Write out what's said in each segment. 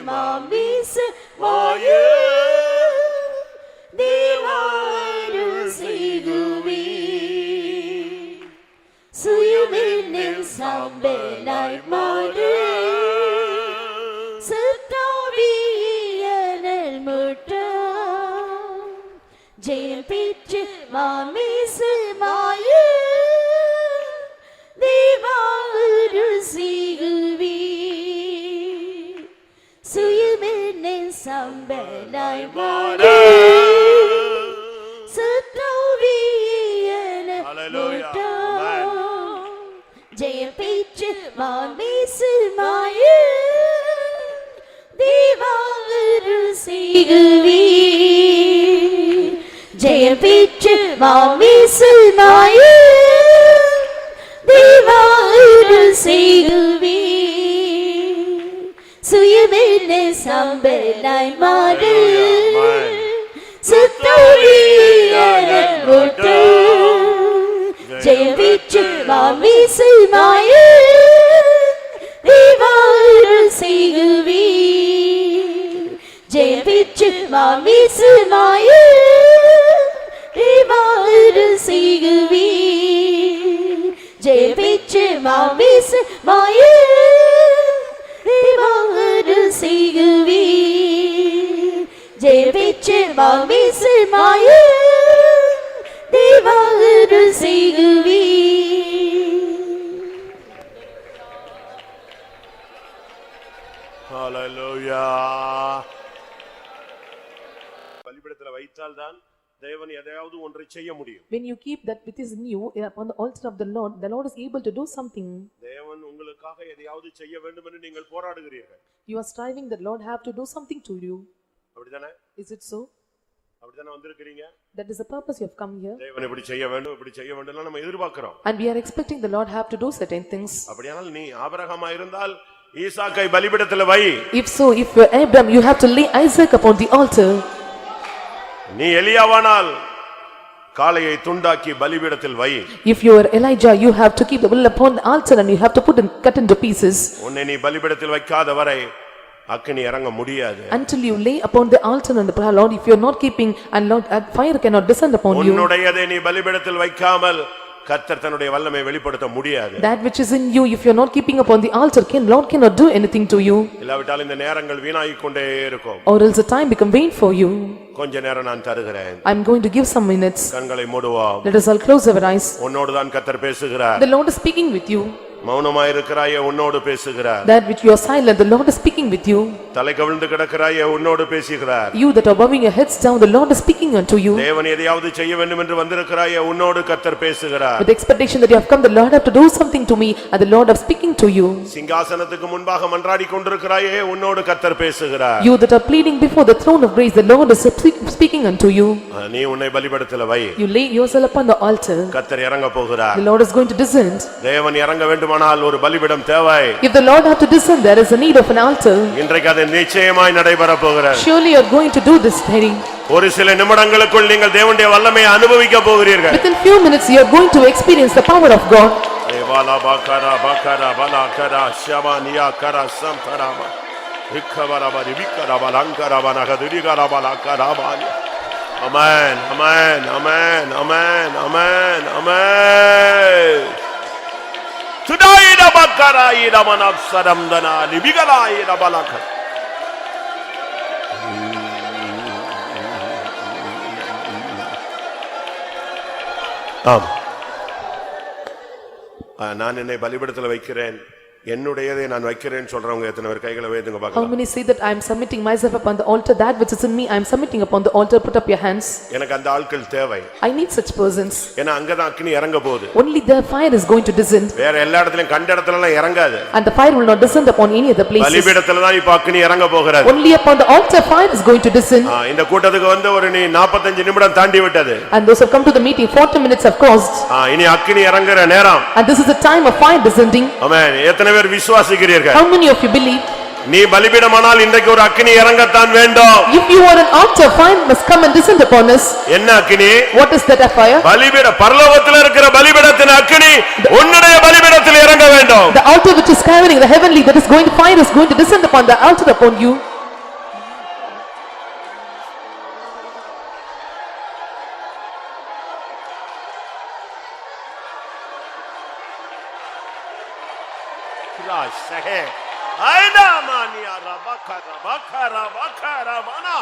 மாமிசு மாய தேவாருள் செய்குவி சுயமென்னில் சாம்பலாய் மாறு சித்தாவியனல் முட்ட ஜெயம் பெற்று மாமிசு மாய தேவாருள் செய்குவி சுயமென்னில் சாம்பலாய் மாறு சித்தாவியனல் முட்ட ஜெயம் பெற்று மாமிசு மாய தேவாருள் செய்குவி ஜெயம் பெற்று மாமிசு மாய தேவாருள் செய்குவி சுயமென்ன சாம்பலாய் மாறு சித்தாவியனல் முட்ட ஜெயம் பெற்று மாமிசு மாய தேவாருள் செய்குவி ஜெயம் பெற்று மாமிசு மாய தேவாருள் செய்குவி ஜெயம் பெற்று மாமிசு மாய தேவாருள் செய்குவி ஜெயம் பெற்று மாமிசு மாய தேவாருள் செய்குவி. ஹல்லேலூயா. பலிபீடத்துல வைத்தால் தான் தேவன் எதையாவது ஒன்றை செய்ய முடியும். When you keep that which is in you upon the altar of the Lord is able to do something. தேவன் உங்களுக்காக எதையாவது செய்ய வேண்டும் என்று நீங்கள் போராடுகிறீர்கள். You are striving that Lord have to do something to you. அப்படிதானே? Is it so? அப்படிதானே வந்திருக்கீங்க? That is the purpose you have come here. தேவன் இப்படி செய்ய வேண்டும் இப்படி செய்ய வேண்டும்னு நம்ம எதிர்பார்க்கிறோம். And we are expecting the Lord have to do certain things. அப்படியானால் நீ ஆபிரகாமா இருந்தால் ஈசாக்கை பலிபீடத்தில் வை. If so, if you are Abraham, you have to lay Isaac upon the altar. நீ எலியாவானால் காளையை துண்டாக்கி பலிபீடத்தில் வை. If you are Elijah, you have to keep the bull upon the altar and you have to cut into pieces. உன்னை நீ பலிபீடத்தில் வைக்காத வரை அக்கினி இறங்க முடியாது. Until you lay upon the altar and the prayer, Lord, if you are not keeping and Lord, fire cannot descend upon you. உன்னுடையதை நீ பலிபீடத்தில் வைக்காமல் கர்த்தர் தன்னுடைய வல்லமை வெளிப்படுத்த முடியாது. That which is in you, if you are not keeping upon the altar, Lord cannot do anything to you. இல்லாவிட்டால் இந்த நேரங்கள் வீணாகிக் கொண்டே இருக்கும். Or else the time become vain for you. கொஞ்ச நேரம் நான் தருகிறேன். I am going to give some minutes. கண்களை மூடுவோம். Let us all close our eyes. உன்னோடு தான் கர்த்தர் பேசுகிறார். The Lord is speaking with you. மௌனமாய் இருக்கிறாயே உன்னோடு பேசுகிறார். That which you are silent, the Lord is speaking with you. தலை கவிழ்ந்து கிடக்கிறாயே உன்னோடு பேசுகிறார். You that are bowing your heads down, the Lord is speaking unto you. தேவன் எதையாவது செய்ய வேண்டும் என்று வந்திருக்கிறாயே உன்னோடு கர்த்தர் பேசுகிறார். With expectation that you have come, the Lord have to do something to me, and the Lord is speaking to you. சிங்காசனத்துக்கு முன்பாக மன்றாடி கொண்டிருக்கிறாயே உன்னோடு கர்த்தர் பேசுகிறார். You that are pleading before the throne of grace, the Lord is speaking unto you. நீ உன்னை பலிபீடத்தில் வை. You lay yourself upon the altar. கர்த்தர் இறங்க போகிறார். The Lord is going to descend. தேவன் இறங்க வேண்டுமானால் ஒரு பலிபீடம் தேவை. If the Lord have to descend, there is a need of an altar. இன்றைக்கு அது நிச்சயமாய் நடைபெற போகிறது. Surely you are going to do this very. ஒரு சில நிமிடங்களுக்குள் நீங்கள் தேவனுடைய வல்லமையை அனுபவிக்க போகிறீர்கள். Within few minutes you are going to experience the power of God. ஏவாலா Baqarah Baqarah பலகரா ஷமானியா garam சம்தராமா விக்கவரபரி விக்கரபலங்கரபனகதிரிகரபலகரபானி. Amen, amen, amen, amen, amen, amen. Tudaida bakara ida manafsaram dana libigala ida balaka. நான் என்னை பலிபீடத்தில் வைக்கிறேன், என்னுடையதை நான் வைக்கிறேன் சொல்றவங்க எத்தனை பேர் கைகளை உயர்த்துங்க How பார்க்கலாம். many say that I am submitting myself upon the altar, that which is in me I am submitting upon the altar? Put up your hands. எனக்கு அந்த ஆட்கள் தேவை. I need such persons. ஏன்னா அங்கதான் அக்கினி இறங்க போகுது. Only the fire is going to descend. வேற எல்லா இடத்துலயும் கண்ட இடத்துல எல்லாம் இறங்காது. And the fire will not descend upon any other places. பலிபீடத்துல தான் இப்ப அக்கினி இறங்க போகிறது. Only upon the altar fire is going to descend. இந்த கூட்டத்துக்கு வந்து ஒரு நீ 45 நிமிடம் தாண்டி விட்டது. And those who have come to the meeting 40 minutes have crossed. இனி அக்கினி இறங்குற நேரம். And this is the time of fire descending. ஆமென். எத்தனை பேர் விசுவாசிக்கிறீர்கள்? How many of you believe? நீ பலிபீடமானால் இன்றைக்கு ஒரு அக்கினி இறங்கத்தான் வேண்டும். If you are an altar, fire must come and descend upon us. என்ன அக்கினி? What is that fire? பலிபீட பரலோகத்தில் இருக்கிற பலிபீடத்தின் அக்கினி உன்னுடைய பலிபீடத்தில் இறங்க வேண்டும். The altar which is carrying the heavenly, that is going to fire is going to descend upon the altar upon you. Aida mania rabakara bakara bakara bana.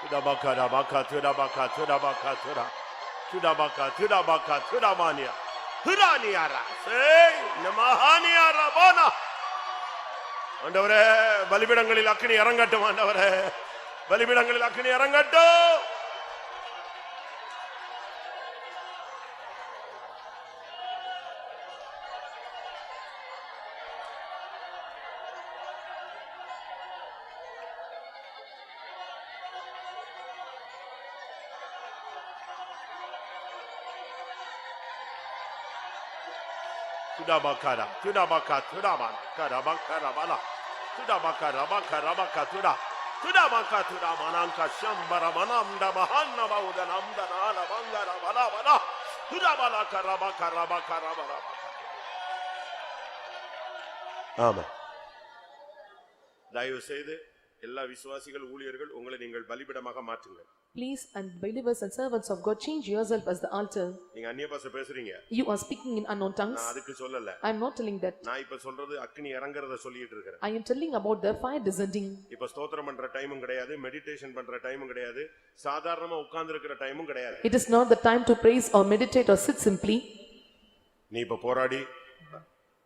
Tudabakara baka tudabaka tudabaka tuda. Tudabaka tudabaka tudamania. Huraniara say namahaniara bana. ஆண்டவரே பலிபீடங்களில் அக்கினி இறங்கட்டும். ஆண்டவரே பலிபீடங்களில் அக்கினி இறங்கட்டும். Tudabakara, tudabaka, tudaban, karabakara bala, tudabakara bakara baka tuda, tudabaka tudamananka shambara manamda bahanna baudanamda nala bangara bala bala, tudabala karabakara bakara bala. ஆமா. தயவு செய்து எல்லா விசுவாசிகள் ஊழியர்கள் உங்களை நீங்கள் பலிபீடமாக மாற்றுங்கள். Please, and believers and servants of God, change yourself as the altar. நீங்க அந்நிய பாஷை பேசுறீங்க. You are speaking in unknown tongues. நான் அதுக்கு சொல்லல. I am not telling that. நான் இப்ப சொல்றது அக்கினி இறங்கறத சொல்லிட்டு இருக்கேன். I am telling about the fire descending. இப்ப ஸ்தோத்திரம் பண்ற டைமும் கிடையாது, மெடிடேஷன் பண்ற டைமும் கிடையாது, சாதாரணமா உட்கார்ந்து இருக்கிற டைமும் கிடையாது. It is not the time to praise or meditate or sit simply. நீ இப்ப போராடி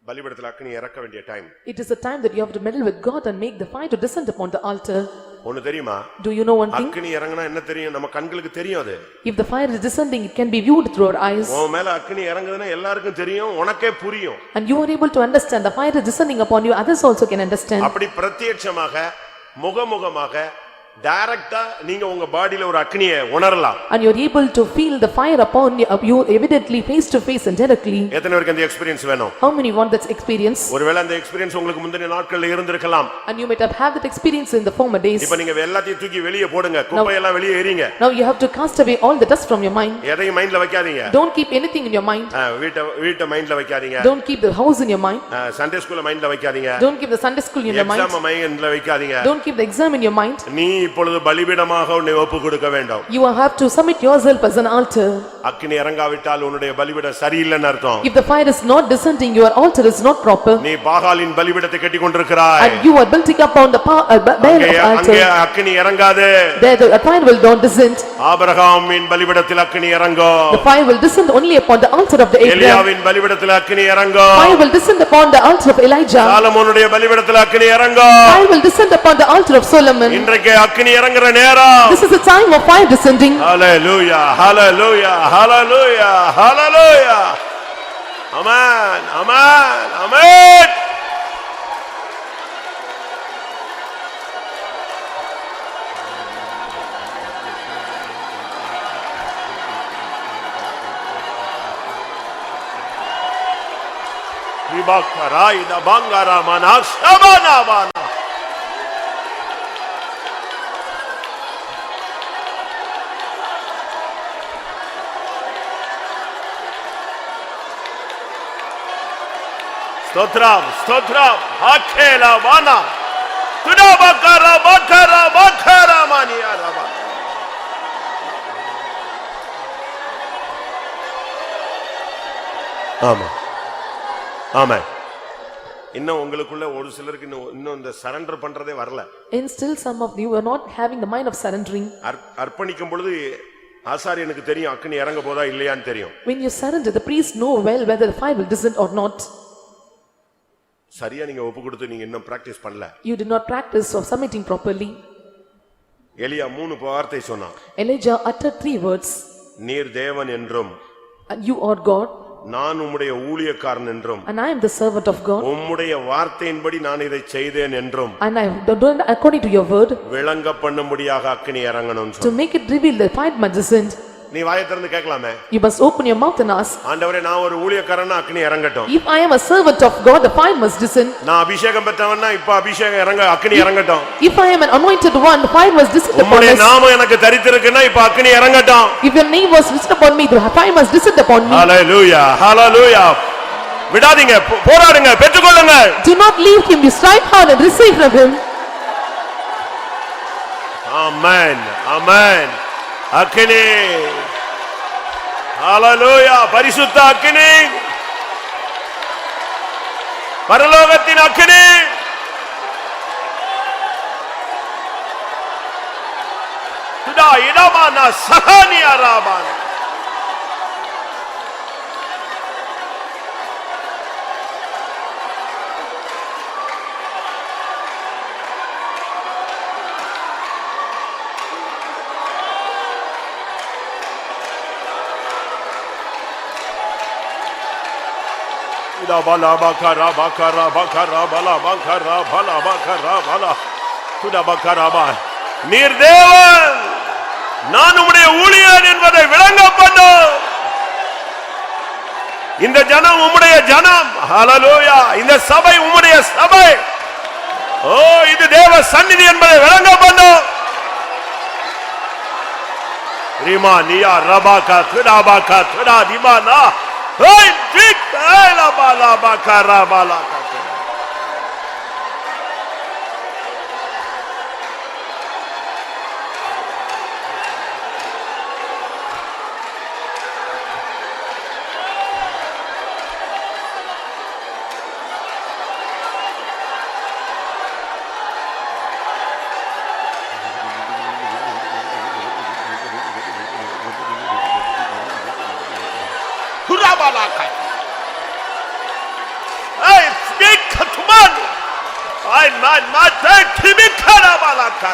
பலிபீடத்தில் அக்கினி இறக்க வேண்டிய time. It is a time that you have to meddle with God and make the fire to descend upon the altar. ஒன்னு தெரியுமா? Do you know one thing? அக்கினி இறங்குனா என்ன தெரியும்? நம்ம கண்களுக்கு தெரியும் அது. If the fire is descending, it can be viewed through our eyes. உன் மேல அக்கினி இறங்குதுன்னா எல்லாருக்கும் தெரியும், உனக்கே புரியும். And you are able to understand the fire is descending upon you, others also can understand. அப்படி பிரத்யட்சமாக முகமுகமாக டைரக்ட்டா நீங்க உங்க பாடியில ஒரு அக்கினியை உணரலாம். And you are able to feel the fire upon you evidently face to face and directly. எத்தனை பேருக்கு அந்த எக்ஸ்பீரியன்ஸ் வேணும்? How many want that experience? ஒருவேளை அந்த எக்ஸ்பீரியன்ஸ் உங்களுக்கு முந்தின நாட்கள்ல இருந்திருக்கலாம். And you might have had that experience in the former days. இப்போ நீங்க எல்லாத்தையும் தூக்கி வெளியே போடுங்க, குப்பை எல்லாம் வெளியே எறிங்க. Now you have to cast away all the dust from your mind. எதையும் மைண்ட்ல வைக்காதீங்க. Don't keep anything in your mind. வீட்டை மைண்ட்ல வைக்காதீங்க. Don't keep the house in your mind. Sunday ஸ்கூல்ல மைண்ட்ல வைக்காதீங்க. Don't keep the Sunday school in your mind. Exam மைண்ட்ல வைக்காதீங்க. Don't keep the exam in your mind. நீ இப்பொழுது பலிபீடமாக உன்னை ஒப்பு கொடுக்க வேண்டும். You have to submit yourself as an altar. அக்கினி இறங்காவிட்டால் உன்னுடைய பலிபீடம் சரியில்லைன்னு அர்த்தம். If the fire is not descending, your altar is not proper. நீ பாகாலின் பலிபீடத்தை கட்டிக்கொண்டிருக்கிறாய். And you are building up on the Baal altar. அங்கே அக்கினி இறங்காது. There the fire will not descend. ஆபிரகாமின் பலிபீடத்தில் அக்கினி இறங்கும். The fire will descend only upon the altar of the Abraham. எலியாவின் பலிபீடத்தில் அக்கினி இறங்கும். Fire will descend upon the altar of Elijah. சாலமோனுடைய பலிபீடத்தில் அக்கினி இறங்கும். Fire will descend upon the altar of Solomon. இன்றைக்கு அக்கினி இறங்குற நேரம். This is the time of fire descending. Hallelujah, hallelujah, hallelujah, hallelujah. Amen, amen, amen. Ribakarai da bangara manas abana bana. Stotram, stotram, hakela mana. Tuda bakara, bakara, bakara mania raba. ஆமா, ஆமா. இன்னும் உங்களுக்குள்ள ஒரு சிலருக்கு இன்னும் இந்த சரண்டர் பண்றதே வரல. And still some of you are not having the mind of surrendering. அர்ப்பணிக்கும் பொழுது ஆசாரியனுக்கு தெரியும் அக்கினி இறங்க போதா இல்லையான்னு தெரியும். When you surrender, the priest know well whether the fire will descend or not. சரியா நீங்க ஒப்பு கொடுத்து நீங்க இன்னும் பிராக்டீஸ் பண்ணல. You did not practice of submitting properly. எலியா 3 வார்த்தை சொன்னான். Elijah uttered 3 words. நீர் தேவன் என்றும் and you are God. நான் உம்முடைய ஊழியக்காரன் என்றும் and I am the servant of God, உம்முடைய வார்த்தையின்படி நான் இதை செய்தேன் என்றும் and I have done according to your word, விளங்க பண்ணும்படியாக அக்கினி இறங்கணும் to make it reveal the five magicians. நீ வாயை திறந்து கேட்கலாமே, You must open your mouth and ask, ஆண்டவரே நான் ஒரு ஊழியக்காரனா அக்கினி இறங்கட்டும், if I am a servant of God, the fire must descend. நான் அபிஷேகம் பெற்றவனா இப்ப அபிஷேகம் இறங்க அக்கினி இறங்கட்டும், If I am an anointed one, the fire must descend upon உம்முடைய us. நாமம் எனக்கு தரித்திருக்குன்னா இப்ப அக்கினி இறங்கட்டும். If your name was written upon me, the fire must descend upon me. ஹalleluya ஹalleluya. விடாதீங்க, போராடுங்க, பெற்றுக்கொள்ளுங்க. Do not leave him, you strive hard and receive from him. ஆமென் ஆமென். அக்கினி, ஹalleluya. பரிசுத்த அக்கினி, பரலோகத்தின் அக்கினி, துடா இடமான சஹானியா ராபான். Bala bakara bakara bakara bala bakara bala bakara bala tuda bakara ba. நீர் தேவன், நான் உம்முடைய ஊழியன் என்பதை விளங்க பண்ணு. இந்த ஜனம் உம்முடைய ஜனம், ஹalleluya. இந்த சபை உம்முடைய சபை. ஓ, இது தேவ சந்நிதி என்பதை விளங்க பண்ணு. ரிமா நியா ரபாகா துடாபாகா துடா திமானா. Hey, big la bala bakara bala. Hurabalaka. Hey, speak to man. I man, my dad, Timmy Karabalaka.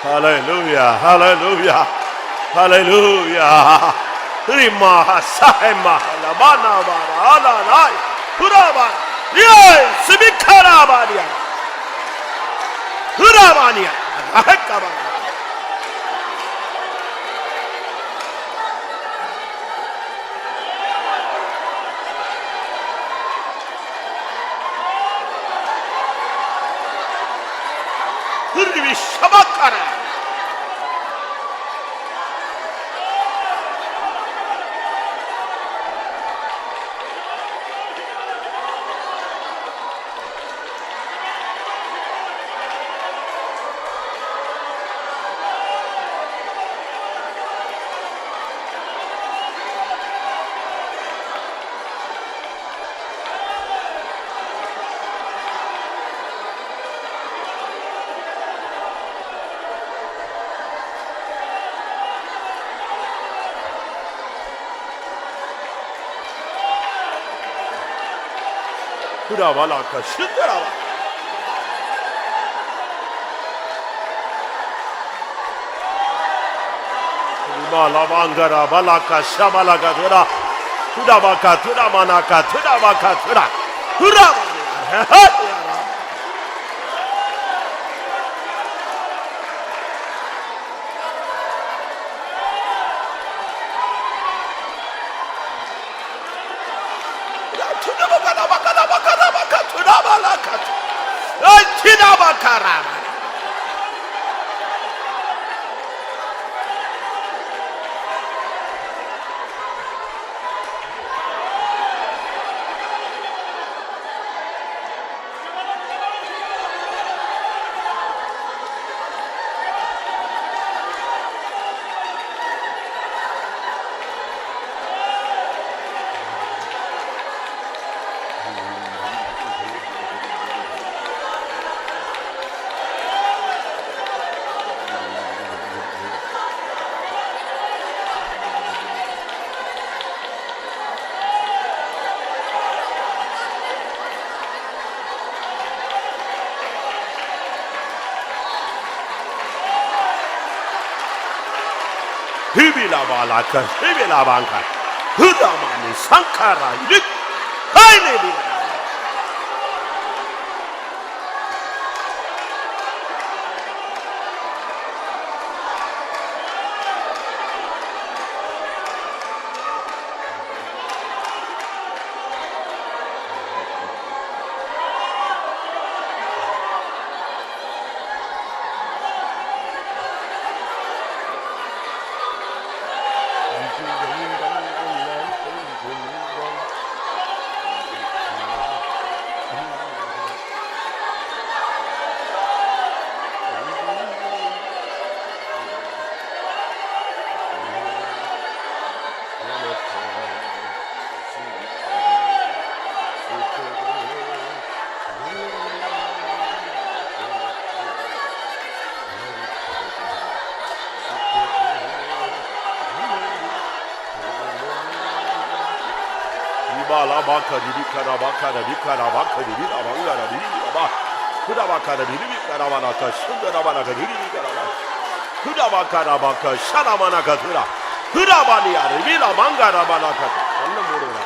Hallelujah, hallelujah, hallelujah. Rima Sahema Labana Bara Nai Huraba. Yay, Sibikarabadia. Hurabania. Ahekaba. Hurbi Shabakara. Hurabalaka Shidara. Malabangara balaka shabalaka tura. Tudabaka tudamanaka tudabaka tura. Hurabani. Hibila balaka, hibila banka. Hudamani sankara. Haile. Bala baka diri kara baka diri kara baka diri abangara diri aba kuda baka diri kara bana ka şunda bana ka diri kara bana kuda baka şana bana ka tura kuda bani ya diri la mangara bana ka anne moruna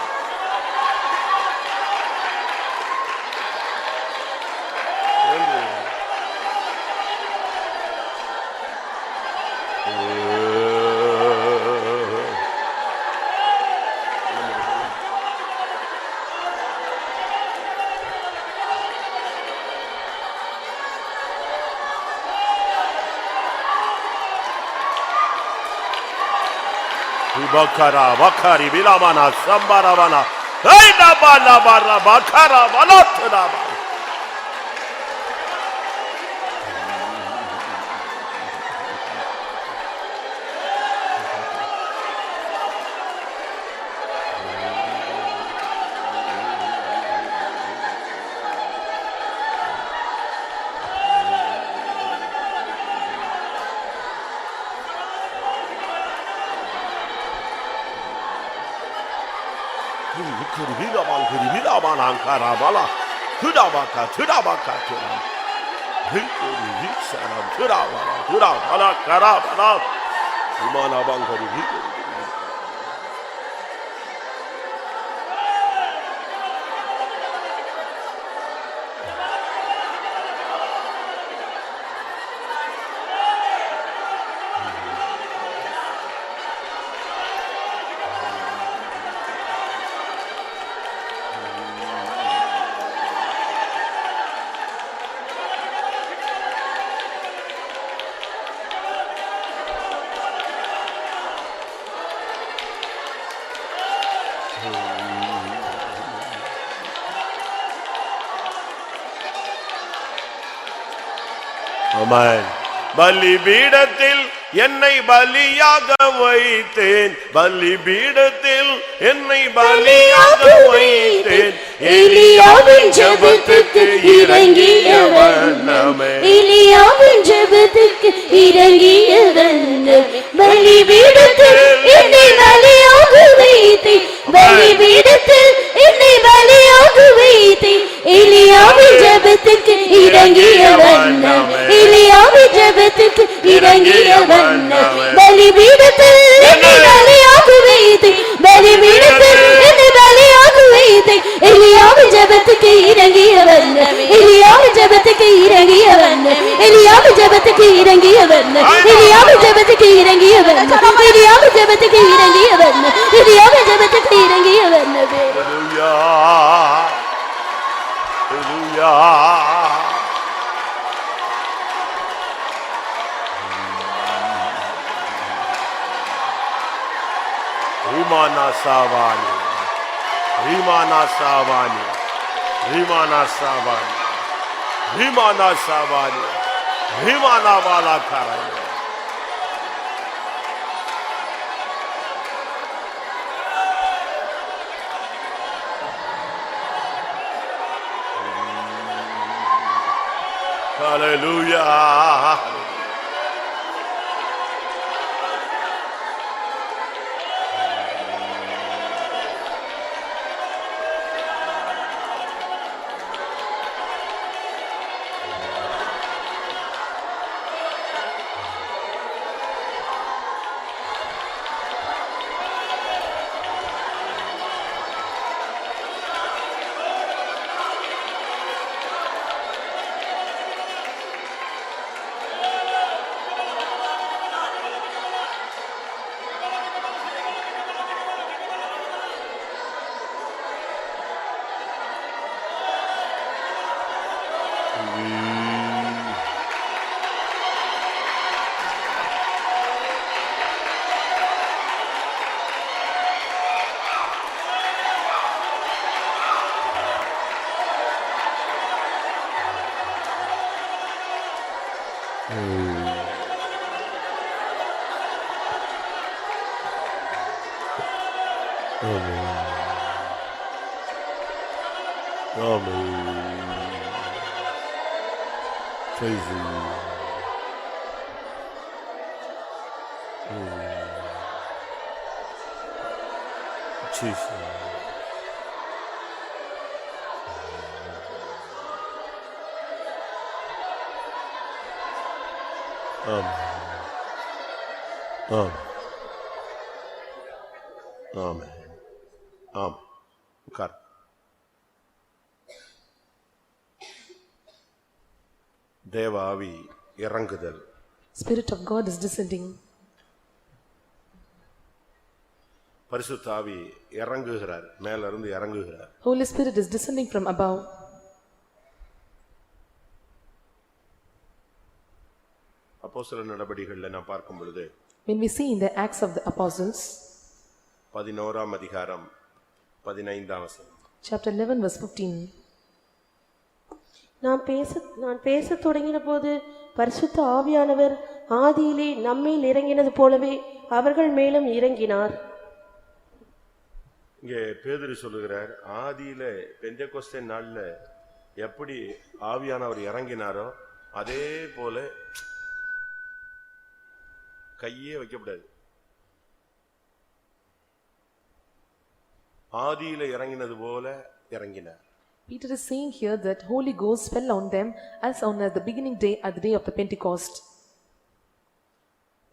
Bakara bakari bilamana sambara bana hey na bala bara bakara bana tıra bana Kırıbila bana Ankara bala tıra baka tıra hiç sanam tıra bana kara bana imana bankari Amen. பலிபீடத்தில் என்னை பலியாக வைத்தேன் பலிபீடத்தில் என்னை பலியாக வைத்தேன் எலியாவின் ஜெபத்துக்கு இறங்கிய வண்ணமே எலியாவின் ஜெபத்துக்கு இறங்கிய வண்ணமே பலிபீடத்தில் என்னை பலியாக வைத்தேன் பலிபீடத்தில் என்னை பலியாக வைத்தேன் எலியாவின் ஜெபத்துக்கு இறங்கிய வண்ணமே எலியாவின் ஜெபத்துக்கு இறங்கிய வண்ணமே பலிபீடத்தில் என்னை பலியாக வைத்தேன் பலிபீடத்தில் என்னை பலியாக வைத்தேன் எலியாவின் ஜெபத்துக்கு இறங்கிய வண்ணமே எலியாவின் ஜெபத்துக்கு இறங்கிய வண்ணமே எலியாவின் ஜெபத்துக்கு இறங்கிய வண்ணமே எலியாவின் ஜெபத்துக்கு இறங்கிய வண்ணமே எலியாவின் ஜெபத்துக்கு இறங்கிய வண்ணமே எலியாவின் ஜெபத்துக்கு இறங்கிய வண்ணமே Rimana Savani, Rimana Savani, Rimana Savani, Rimana Savani, Rimana Vala Karaya. Hallelujah. Amen. Praise you. Jesus. Amen. Amen. Amen. Amen. உட்கார். தேவ ஆவி இறங்குதல். Spirit of God is descending. பரிசுத்த ஆவி இறங்குகிறார், மேல இருந்து இறங்குகிறார். Holy Spirit is descending from above. அப்போஸ்தலர் நடபடிகளில் நான் பார்க்கும் பொழுது When we see in the Acts of the Apostles, 11ஆம் அதிகாரம் 15ஆம் வசனம். chapter 11 verse 15. நான் பேசத் தொடங்கின போது பரிசுத்த ஆவியானவர் ஆதியிலே நம்மேல் இறங்கினது போலவே அவர்கள் மேலும் இறங்கினார். இங்கே பேதுரு சொல்லுகிறார், ஆதியில பெந்தெகோஸ்தே நாள்ல எப்படி ஆவியானவர் இறங்கினாரோ அதே போல கையே வைக்கப்படாது. ஆதியில இறங்கினது போல இறங்கினார். Peter is saying here that Holy Ghost fell on them as on the beginning day at the day of the Pentecost.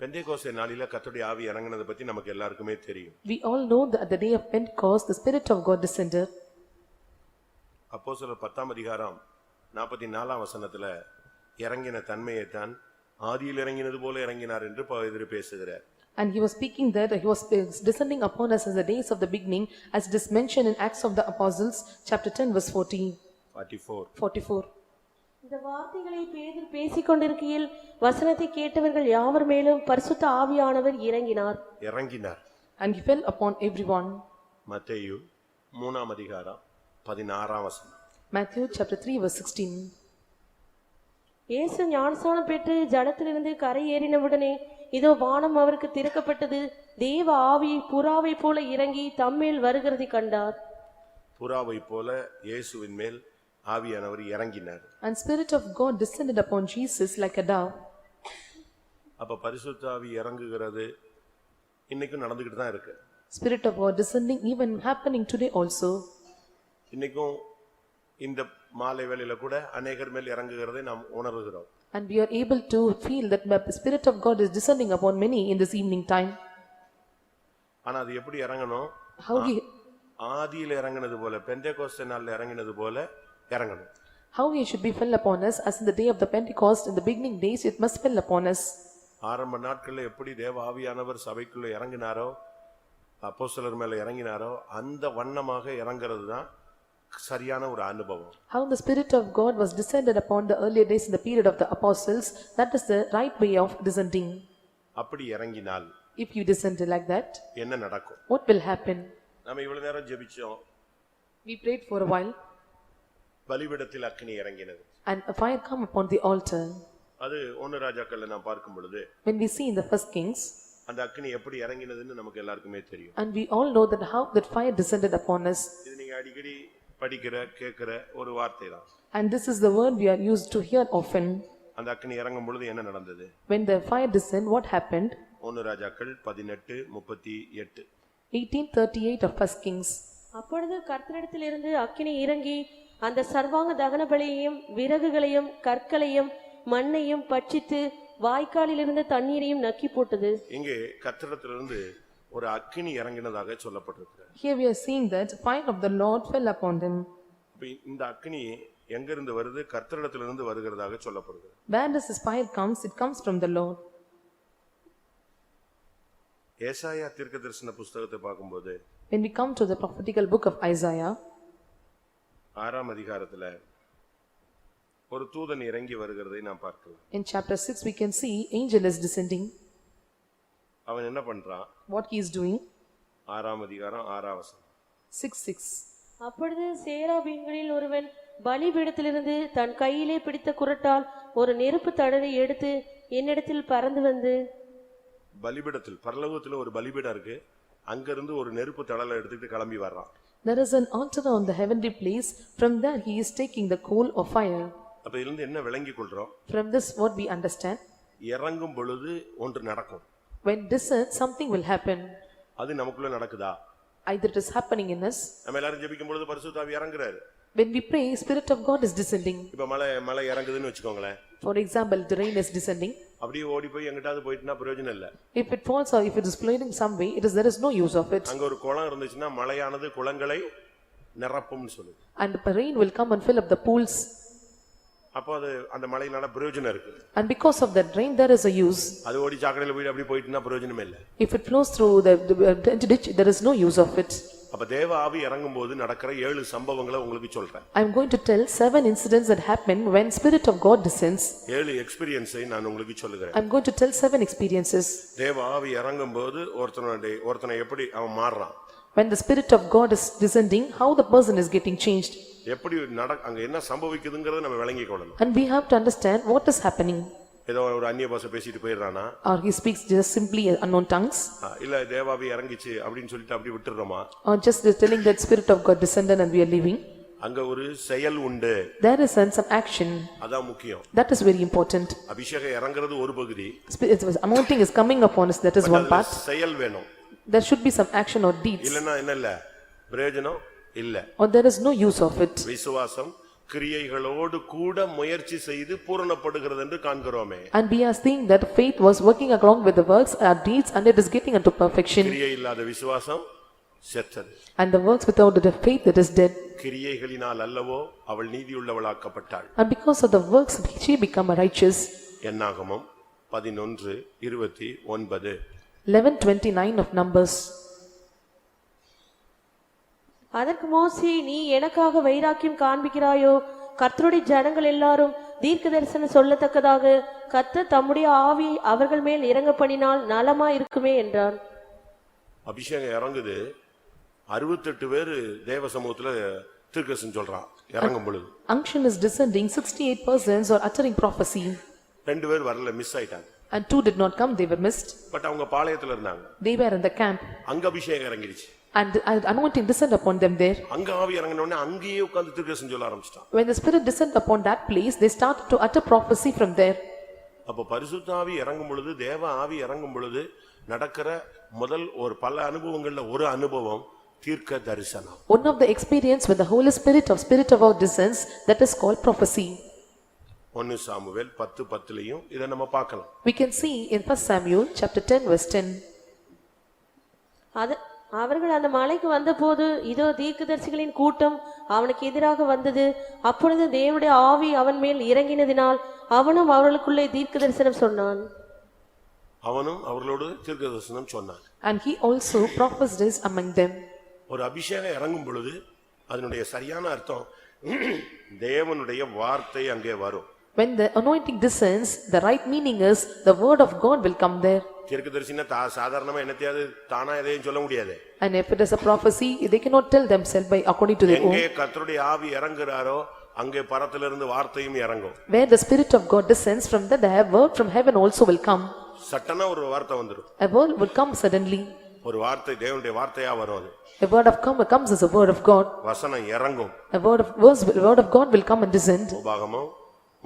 பெந்தெகோஸ்தே நாளில கர்த்தருடைய ஆவி இறங்கினதை பத்தி நமக்கு எல்லாருக்குமே தெரியும். We all know that at the day of Pentecost the Spirit of God descended. அப்போஸ்தலர் 10ஆம் அதிகாரம் 44ஆம் வசனத்துல இறங்கின தன்மையை தான் ஆதியில் இறங்கினது போல இறங்கினார் என்று பேதுரு பேசுகிறார். And he was speaking that he was descending upon us as the days of the beginning, as it is mentioned in Acts of the Apostles chapter 10 verse 44. இந்த வார்த்தைகளை பேதுரு பேசிக் கொண்டிருக்கையில் வசனத்தை கேட்டவர்கள் யாவர் மேலும் பரிசுத்த ஆவியானவர் இறங்கினார். And he fell upon everyone. மத்தேயு 3ஆம் அதிகாரம் 16ஆம் வசனம். Matthew chapter 3 verse 16. இயேசு ஞானஸ்நானம் பெற்று ஜலத்திலிருந்து கரை ஏறினவுடனே இதோ வானம் அவருக்கு திறக்கப்பட்டது, தேவ ஆவி புறாவை போல இறங்கி தம்மேல் வருகிறதை கண்டார். புறாவை போல இயேசுவின் மேல் ஆவியானவர் இறங்கினார். And Spirit of God descended upon Jesus like a dove. அப்ப பரிசுத்த ஆவி இறங்குகிறது இன்னைக்கும் நடந்துகிட்டு தான் இருக்கு. Spirit of God descending even happening today also. இன்னைக்கும் இந்த மாலை வேளையில கூட அநேகர் மேல் இறங்குகிறதை நாம் உணர்கிறோம். And we are able to feel that the Spirit of God is descending upon many in this evening time. ஆனா அது எப்படி இறங்கணும்? How he ஆதியில இறங்கினது போல, பெந்தெகோஸ்தே நாள்ல இறங்கினது போல இறங்கணும். How he should be fell upon us as in the day of the Pentecost, in the beginning days it must fell upon us. ஆரம்ப நாட்கள்ல எப்படி தேவ ஆவியானவர் சபைக்குள்ள இறங்கினாரோ, அப்போஸ்தலர் மேல இறங்கினாரோ அந்த வண்ணமாக இறங்குறது தான் சரியான ஒரு அனுபவம். How the Spirit of God was descended upon the earlier days in the period of the apostles, that is the right way of descending. அப்படி இறங்கினால் If you descend like that, என்ன நடக்கும்? what will happen? நாம இவ்வளவு நேரம் ஜெபிச்சோம். We prayed for a while பலிபீடத்தில் அக்கினி இறங்கினது. and a fire come upon the altar. அது 1 ராஜாக்கள்ல நான் பார்க்கும் பொழுது When we see in the first Kings, அந்த அக்கினி எப்படி இறங்கினதுன்னு நமக்கு எல்லாருக்குமே தெரியும். and we all know that how that fire descended upon us. இது நீங்க அடிக்கடி படிக்கிற கேக்குற ஒரு வார்த்தை தான். And this is the word we are used to hear often. அந்த அக்கினி இறங்கும் பொழுது என்ன நடந்தது? When the fire descended, what happened? 1 ராஜாக்கள் 18:38. 18:38 of First Kings. அப்பொழுது கர்த்தரிடத்திலிருந்து அக்கினி இறங்கி அந்த சர்வாங்க தகன பலியையும் விறகுகளையும் கற்களையும் மண்ணையும் பட்சித்து வாய்க்காலில் இருந்த தண்ணீரையும் நக்கி போட்டது. இங்கே கர்த்தரிடத்திலிருந்து ஒரு அக்கினி இறங்கினதாக சொல்லப்பட்டிருக்கு. Here we are seeing that fire of the Lord fell upon them. இந்த அக்கினி எங்க இருந்து வருது? கர்த்தரிடத்திலிருந்து வருகிறதாக சொல்லப்படுது. Where does this fire comes? It comes from the Lord. ஏசாயா தீர்க்கதரிசன புத்தகத்தை பார்க்கும்போது When we come to the prophetical book of Isaiah, 6ஆம் அதிகாரத்துல ஒரு தூதன் இறங்கி வருகிறதை நாம் பார்க்கலாம். in chapter 6 we can see angel is descending. அவன் என்ன பண்றான்? What he is doing? 6ஆம் அதிகாரம் 6ஆம் வசனம். 6:6. அப்பொழுது சேராபீன்களில் ஒருவன் பலிபீடத்திலிருந்து தன் கையிலே பிடித்த குறட்டால் ஒரு நெருப்பு தடவை எடுத்து என்னிடத்தில் பறந்து வந்து, பலிபீடத்தில் பரலோகத்துல ஒரு பலிபீடம் இருக்கு, அங்கிருந்து ஒரு நெருப்பு தழலை எடுத்துட்டு கிளம்பி வர்றான். There is an altar on the heavenly place. From there he is taking the coal of fire. அப்ப இதிலிருந்து என்ன விளங்கிக் கொள்றோம்? From this what we understand? இறங்கும் பொழுது ஒன்று நடக்கும். When descent, something will happen. அது நமக்குள்ள நடக்குதா? Either it is happening in us. நம்ம எல்லாரும் ஜெபிக்கும் பொழுது பரிசுத்த ஆவி இறங்குறாரு. When we pray, Spirit of God is descending. இப்ப மழை இறங்குதுன்னு வெச்சுக்கோங்களேன். For example, the rain is descending. அப்படியே ஓடி போய் எங்கிட்டாவது போயிட்டுனா பிரயோஜனம் இல்ல. If it falls or if it is flowing some way, there is no use of it. அங்க ஒரு குளம் இருந்துச்சுன்னா மழையானது குளங்களை நிரப்பும்னு சொல்லுது. And the rain will come and fill up the pools. அப்ப அது அந்த மழையினால பிரயோஜனம் இருக்கு. And because of that rain there is a use. அது ஓடி சாக்கடையில போய் அப்படி போயிட்டுனா பிரயோஜனம் இல்ல. If it flows through the ditch, there is no use of it. அப்ப தேவ ஆவி இறங்கும்போது நடக்கிற 7 சம்பவங்களை உங்களுக்கு சொல்றேன். I am going to tell 7 incidents that happen when Spirit of God descends. 7 எக்ஸ்பீரியன்ஸை நான் உங்களுக்கு சொல்லுகிறேன். I am going to tell 7 experiences. தேவ ஆவி இறங்கும்போது ஒருத்தனை எப்படி அவன் மாறுறான். When the Spirit of God is descending, how the person is getting changed. எப்படி அங்க என்ன சம்பவிக்குதுங்கறதை நம்ம விளங்கிக் கொள்ளணும். And we have to understand what is happening. ஏதோ ஒரு அந்நிய பாஷை பேசிட்டு போயிடுறானா? Or he speaks just simply unknown tongues. இல்ல தேவாவி இறங்கிச்சு அப்படினு சொல்லிட்டு அப்படி விட்டுறோமா? Or just telling that Spirit of God descended and we are leaving. அங்க ஒரு செயல் உண்டு. There is some action. அதான் முக்கியம். That is very important. அபிஷேகம் இறங்குறது ஒரு பகுதி. Anointing is coming upon us, that is one part. செயல் வேணும். There should be some action or deeds. இல்லனா என்ன இல்ல பிரயோஜனம் இல்ல. Or there is no use of it. விசுவாசம் கிரியைகளோடு கூட முயற்சி செய்து பூரணப்படுகிறது என்று காண்கிறோமே. And we are seeing that faith was working along with the works or deeds and it is getting unto perfection. கிரியை இல்லாத விசுவாசம் செத்தது. And the works without the faith, it is dead. கிரியைகளினால் அல்லவோ அவள் நீதியுள்ளவளாக்கப்பட்டாள். And because of the works she become righteous. என்னாகமம் 11:29. 11:29 of Numbers. அதற்கு மோசே, நீ எனக்காக வைராக்கியம் காண்பிக்கிறாயோ? கர்த்தருடைய ஜனங்கள் எல்லாரும் தீர்க்க தரிசனம் சொல்லத்தக்கதாக கர்த்தர் தம்முடைய ஆவியை அவர்கள் மேல் இறங்க பண்ணினால் நலமா இருக்குமே என்றான். அபிஷேகம் இறங்குது. 68 பேர் தேவ சமூகத்துல தீர்க்கதரிசனம் சொல்றான் இறங்கும் பொழுது. Unction is descending, 68 persons are uttering prophecy. 2 பேர் வரல, மிஸ் ஆயிட்டாங்க. And 2 did not come, they were missed. But அவங்க பாளையத்துல இருந்தாங்க. They were in the camp. அங்க அபிஷேகம் இறங்கிடுச்சு. And anointing descended upon them there. அங்க ஆவி இறங்கின உடனே அங்கேயே உட்கார்ந்து தீர்க்கதரிசனம் சொல்ல ஆரம்பிச்சிட்டான். When the Spirit descended upon that place, they started to utter prophecy from there. அப்ப பரிசுத்த ஆவி இறங்கும் பொழுது, தேவ ஆவி இறங்கும் பொழுது நடக்கிற முதல் ஒரு பல அனுபவங்கள்ல ஒரு அனுபவம் தீர்க்க தரிசனம். One of the experience with the Holy Spirit of God descends, that is called prophecy. 1 Samuel 10:10லயும் இத நம்ம பார்க்கலாம். We can see in 1 Samuel chapter 10 verse 10. அவர்கள் அந்த மலைக்கு வந்தபோது இதோ தீர்க்கதரிசிகளின் கூட்டம் அவனுக்கு எதிராக வந்தது. அப்பொழுது தேவனுடைய ஆவி அவன் மேல் இறங்கினதினால் அவனும் அவர்களுக்குள்ளே தீர்க்கதரிசனம் சொன்னான். அவனும் அவர்களோடு தீர்க்கதரிசனம் சொன்னான். And he also prophesied among them. ஒரு அபிஷேகம் இறங்கும் பொழுது அதனுடைய சரியான அர்த்தம் தேவனுடைய வார்த்தை அங்கே வரும். When the anointing descends, the right meaning is the word of God will come there. தீர்க்கதரிசினா சாதாரணமா என்னத்தையாவது தானா எதையும் சொல்ல முடியாது. And if it is a prophecy, they cannot tell themselves by according to their own. எங்கே கர்த்தருடைய ஆவி இறங்குறாரோ அங்கே பரத்திலிருந்து வார்த்தையும் இறங்கும். Where the Spirit of God descends, from that the word from heaven also will come. சட்டனா ஒரு வார்த்தை வந்துரும். A word will come suddenly. ஒரு வார்த்தை தேவனுடைய வார்த்தையா வரும். அது A word of God comes as a word of God. வசனம் இறங்கும். A word of God will come and descend. உபாகமம்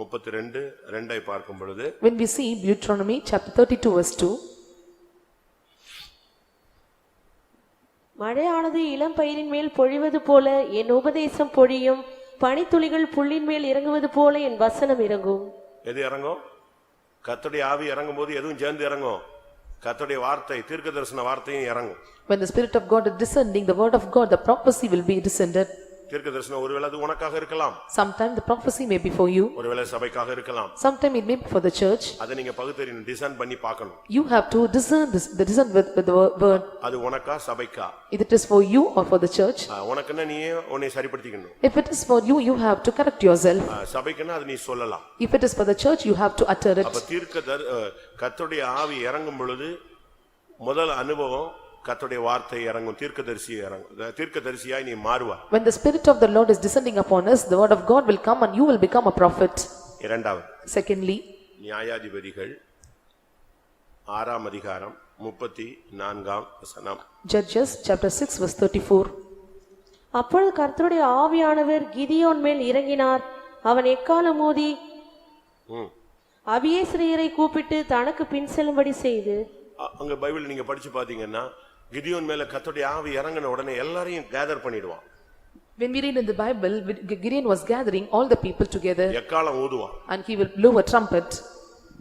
32:2 பார்க்கும் பொழுது, when we see Deuteronomy chapter 32 verse 2, மழையானது இளம் பயிரின் மேல் பொழிவது போல என் உபதேசம் பொழியும், பனித்துளிகள் புல்லின் மேல் இறங்குவது போல என் வசனம் இறங்கும். எது இறங்கும்? கர்த்தருடைய ஆவி இறங்கும் போது எதுவும் சேர்ந்து இறங்கும். கர்த்தருடைய வார்த்தை, தீர்க்கதரிசன வார்த்தையும் இறங்கும். when the Spirit of God is descending, the word of God, the prophecy will be descended. தீர்க்கதரிசனம் ஒருவேளை அது உனக்காக இருக்கலாம். Sometime the prophecy may be for you. ஒருவேளை சபைக்காக இருக்கலாம். Sometime it may be for the church. அதை நீங்க பகுத்தறியணும், டிசைன் பண்ணி பார்க்கணும். You have to discern with the word. அது உனக்கா சபைக்கா? If it is for you or for the church. உனக்குன்னா நீயே உன்னை சரிப்படுத்திக்கணும். If it is for you, you have to correct yourself. சபைக்குன்னா அது நீ சொல்லலாம். If it is for the church, you have to utter it. அப்ப கர்த்தருடைய ஆவி இறங்கும் பொழுது முதல் அனுபவம் கர்த்தருடைய வார்த்தை இறங்கும், தீர்க்கதரிசி இறங்கும், தீர்க்கதரிசியாய் நீ மாறுவாய். When the Spirit of the Lord is descending upon us, the word of God will come and you will become a prophet. இரண்டாவது, Secondly, நியாயாதிபதிகள் 6ஆம் அதிகாரம் 34ஆம் வசனம். Judges chapter 6 verse 34. அப்பொழுது கர்த்தருடைய ஆவியானவர் கிதியோன் மேல் இறங்கினார். அவன் எக்காலம் ஊதி அபியேஸ்ரியரை கூப்பிட்டு தனக்கு பின் செல்லும்படி செய்து. அங்க பைபிள் நீங்க படிச்சு பாத்தீங்கன்னா கிதியோன் மேல கர்த்தருடைய ஆவி இறங்கின உடனே எல்லாரையும் கேதர் பண்ணிடுவான். When we read in the Bible, Gideon was gathering all the people together எக்காலம் ஊதுவான். and he will blow a trumpet.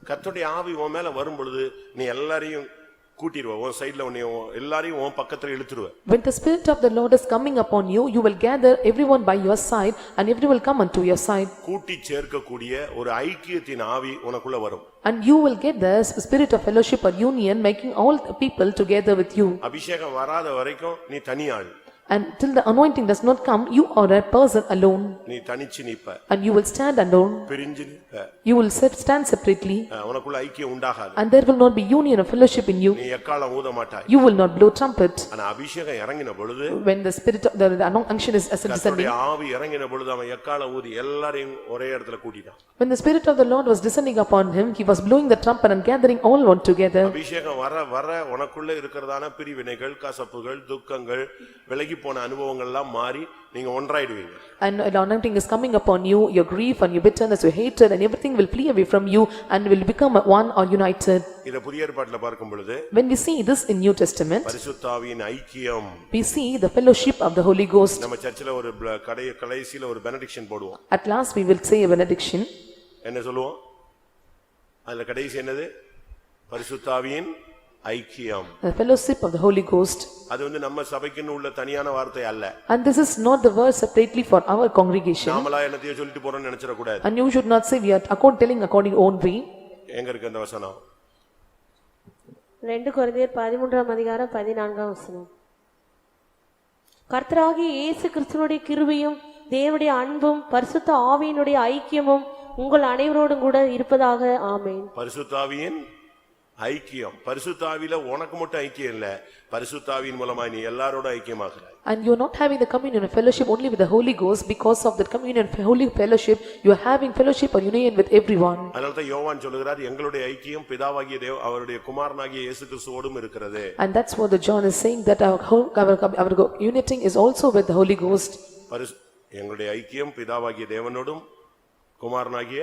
கர்த்தருடைய ஆவி உன் மேல வரும் பொழுது நீ எல்லாரையும் கூட்டிடுவ, உன் சைடுல உன்னை எல்லாரையும் உன் பக்கத்துல இழுத்துருவ. When the spirit of the Lord is coming upon you, you will gather everyone by your side and everyone will come unto your side. கூட்டி சேர்க்கக்கூடிய ஒரு ஐக்கியத்தின் ஆவி உனக்குள்ள வரும். And you will get the spirit of fellowship or union, making all the people together with you. அபிஷேகம் வராத வரைக்கும் நீ தனியாள். And till the anointing does not come, you are a person alone. நீ தனிச்சு நிப்ப. And you will stand alone. பிரிஞ்சு நிப்ப. You will stand separately. உனக்குள்ள ஐக்கியம் உண்டாகாது. And there will not be union of fellowship in you. நீ எக்காலம் ஊத மாட்டாய். You will not blow trumpet. ஆனா அபிஷேகம் இறங்கின பொழுது, when the spirit of the unction is descending, கர்த்தருடைய ஆவி இறங்கின பொழுது அவன் எக்காலம் ஊதி எல்லாரையும் ஒரே இடத்துல கூட்டிட்டான். when the spirit of the Lord was descending upon him, he was blowing the trumpet and gathering all one together. அபிஷேகம் வர வர உனக்குள்ள இருக்கிறதான பிரிவினைகள், கசப்புகள், துக்கங்கள், விலகி போன அனுபவங்கள் எல்லாம் மாறி நீங்க ஒன்றாயிடுவீங்க. And the anointing is coming upon you, your grief and your bitterness, your hatred and everything will flee away from you and will become one or united. இத புதிய ஏற்பாட்டில பார்க்கும் பொழுது, when we see this in New Testament, பரிசுத்த ஆவியின் ஐக்கியம், we see the fellowship of the Holy Ghost. நம்ம சர்ச்சில ஒரு கடைசில ஒரு பெனடிக்ஷன் போடுவோம். At last we will say a benediction. என்ன சொல்லுவோம்? அதுல கடைசி என்னது? பரிசுத்த ஆவியின் ஐக்கியம், the fellowship of the Holy Ghost. அது நம்ம சபைக்குன்னு உள்ள தனியான வார்த்தை அல்ல. And this is not the word separately for our congregation. நாமளா என்னத்தையோ சொல்லிட்டு போறோம்னு நினைச்சிர கூடாது. And you should not say we are telling according own way. எங்க இருக்கு அந்த வசனம்? 2 கொரிந்தியர் 13ஆம் அதிகாரம் 14ஆம் வசனம். கர்த்தராகிய இயேசு கிறிஸ்துவினுடைய கிருபையும் தேவனுடைய அன்பும் பரிசுத்த ஆவியினுடைய ஐக்கியமும் உங்கள் அனைவரோடும் கூட இருப்பதாக. ஆமென். பரிசுத்த ஆவியின் ஐக்கியம், பரிசுத்த ஆவியில உனக்கு மட்டும் ஐக்கியம் இல்ல, பரிசுத்த ஆவியின் மூலமா நீ எல்லாரோட ஐக்கியமாகுற. And you are not having the communion of fellowship only with the Holy Ghost. Because of the communion of holy fellowship, you are having fellowship or union with everyone. அதனால தான் யோவான் சொல்கிறார், எங்களுடைய ஐக்கியம் பிதாவாகிய அவருடைய குமாரனாகிய இயேசு கிறிஸ்துவோடும் இருக்கிறது. And that's what the John is saying, that our uniting is also with the Holy Ghost. எங்களுடைய ஐக்கியம் பிதாவாகிய தேவனோடும் குமாரனாகிய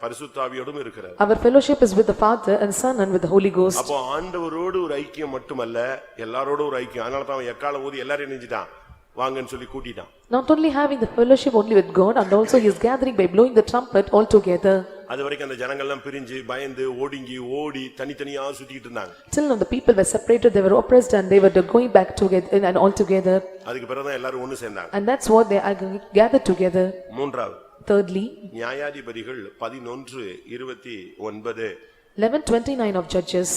பரிசுத்த ஆவியோடும் இருக்கிறது. Our fellowship is with the Father and Son and with the Holy Ghost. அப்போ ஆண்டவரோடு ஒரு ஐக்கியம் மட்டுமல்ல, எல்லாரோடும் ஒரு ஐக்கியம். அதனால தான் அவன் எக்காலம் ஊதி எல்லாரையும் நெஞ்சிட்டான், வாங்கன்னு சொல்லி கூட்டிட்டான். Not only having the fellowship only with God, and also he is gathering by blowing the trumpet all together. அது வரைக்கும் அந்த ஜனங்கள் எல்லாம் பிரிஞ்சு பயந்து ஒடுங்கி ஓடி தனித்தனியா சுத்திட்டு இருந்தாங்க. Till now the people were separated, they were oppressed and they were going back together and all together. அதுக்கு பிறகு தான் எல்லாரும் ஒன்னு சேர்ந்தாங்க. And that's what they are gathered together. மூன்றாவது, thirdly, நியாயாதிபதிகள் 11:29. 11:29 of Judges.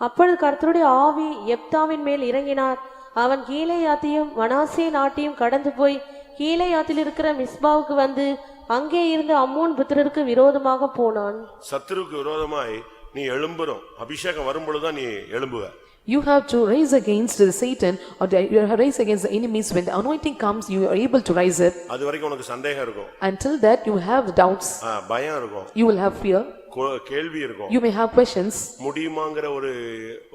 அப்பொழுது கர்த்தருடைய ஆவி யெப்தாவின் மேல் இறங்கினார். அவன் கீலேயாத்தையும் மனாசே நாட்டையும் கடந்து போய் கீலேயாத்தில் இருக்கிற மிஸ்பாவுக்கு வந்து அங்கே இருந்து அம்மோன் புத்திரருக்கு விரோதமாக போனான். சத்துருக்கு விரோதமாய் நீ எழும்புறோம், அபிஷேகம் வரும்பொழுதுதான் நீ எழும்புவ. You have to rise against the Satan or you rise against the enemies. When the anointing comes, you are able to rise up. அது வரைக்கும் உனக்கு சந்தேகம் இருக்கும். Until that you have doubts. பயம் இருக்கும். You will have fear. கேள்வி இருக்கும். You may have questions. முடியுமாங்கற